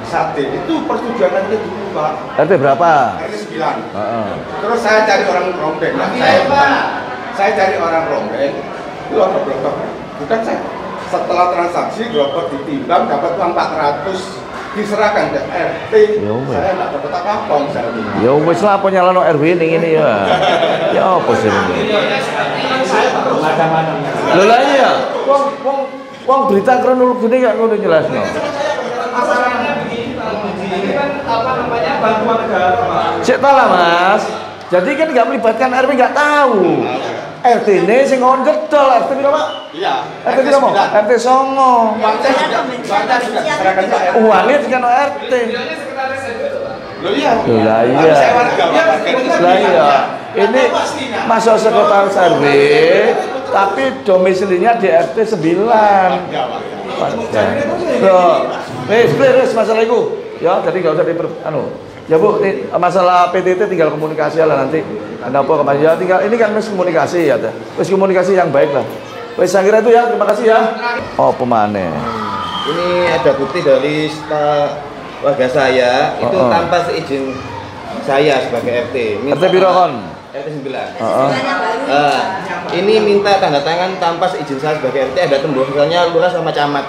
sate itu persetujuan itu dulu Pak. RT berapa? RT 9. Terus saya cari orang rombeng. Saya cari orang rombeng. Itu ada gerobak. Bukan saya. Setelah transaksi gerobak ditimbang dapat uang 400 diserahkan ke RT. Saya nggak dapat apa-apa saya. Ya wis lah apa nyalano RW ini ya. Ya apa sih ini? Lho lah iya. Wong berita kronologisnya enggak ngono jelasno. Masalahnya begini Pak, ini kan apa namanya bantuan negara Pak. Cek ta lah Mas. Jadi kan nggak melibatkan RW nggak tahu. RT ini sing ngon gedol RT piro Pak? Iya. RT piro Pak? RT 9. Uangnya juga no RT. Loh iya. Lah iya. Lah iya. Ini masuk sekretaris RW tapi domisilinya di RT 9. Wis masalah itu. Ya, jadi nggak usah Ya Bu, ini masalah PTT tinggal komunikasi lah nanti. Anda apa kemarin ya tinggal ini kan komunikasi ya, wis komunikasi yang baik lah. Wis saya kira itu ya, terima kasih ya. Oh pemane. Ini ada bukti dari warga saya itu tanpa seizin saya sebagai RT. RT piro kon? RT 9. Ini minta tanda tangan tanpa seizin saya sebagai RT, ada tembusannya lurah sama camat.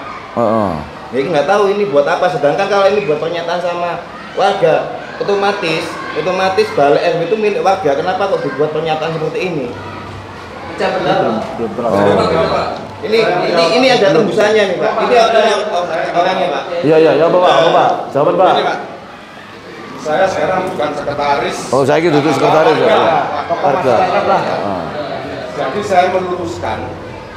Jadi nggak tahu ini buat apa. Sedangkan kalau ini buat pernyataan sama warga, otomatis balik RW itu milik warga. Kenapa kok dibuat pernyataan seperti ini? Belum pernah. Ini ada tembusannya nih Pak. Ini orangnya Pak. Iya Bapak. Jawaban Pak. Saya sekarang bukan sekretaris. Oh saya gitu duduk sekretaris ya. Warga. Jadi saya meluruskan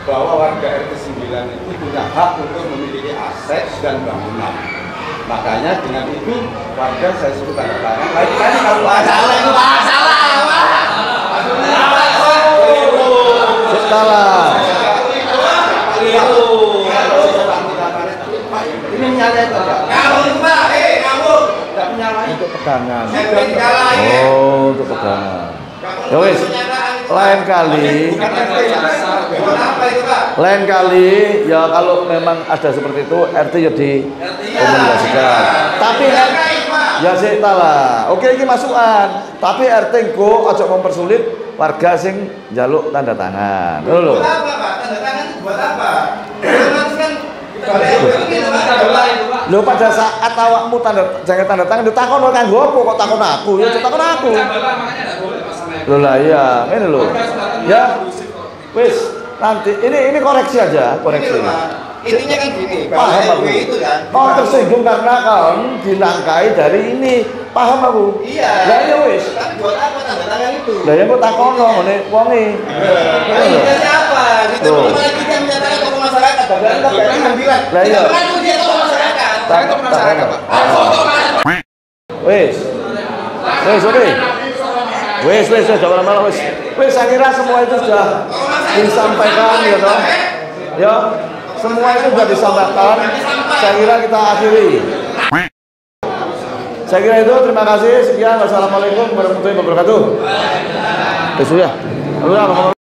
bahwa warga RT 9 itu punya hak untuk memiliki aset dan bangunan. Makanya dengan itu warga saya suruh tanda tangan. Lain-lain kalau masalah itu salah. Ini nyalain enggak? Kamu enggak menyalain untuk pegangan. Oh, untuk pegangan. Ya wis. Lain kali ya kalau memang ada seperti itu RT ya dikomunikasikan. Tapi ya sik ta lah. Oke iki masukan. Tapi RT engko aja mempersulit warga sing njaluk tanda tangan. Lho lho. Buat apa Pak? Tanda tangan itu buat apa? Otomatis kan Lho pada saat awakmu jangan tanda tangan ditakon kanggo apa kok takon aku? Ya takon aku. Lho lah iya, ini lho. Ya. Wis, nanti ini koreksi aja, koreksi. Intinya kan gini, paham aku. itu kan. Kau tersinggung karena kau dilangkai dari ini, paham aku. Iya. Lah ya wis. Buat apa tanda tangan itu? Lah ya kok takono ngene wonge. Intinya apa? Itu malah kita menyatakan tokoh masyarakat, padahal kita berarti bilang. Lah iya. Kan dia tokoh masyarakat. Saya tokoh masyarakat, Pak. Wis. Wis oke. Wis jangan lama-lama wis. Wis saya kira semua itu sudah disampaikan ya toh. Ya. Semua itu sudah disampaikan. Saya kira kita akhiri. Saya kira itu, terima kasih. Sekian. Wassalamualaikum warahmatullahi wabarakatuh. Sudah.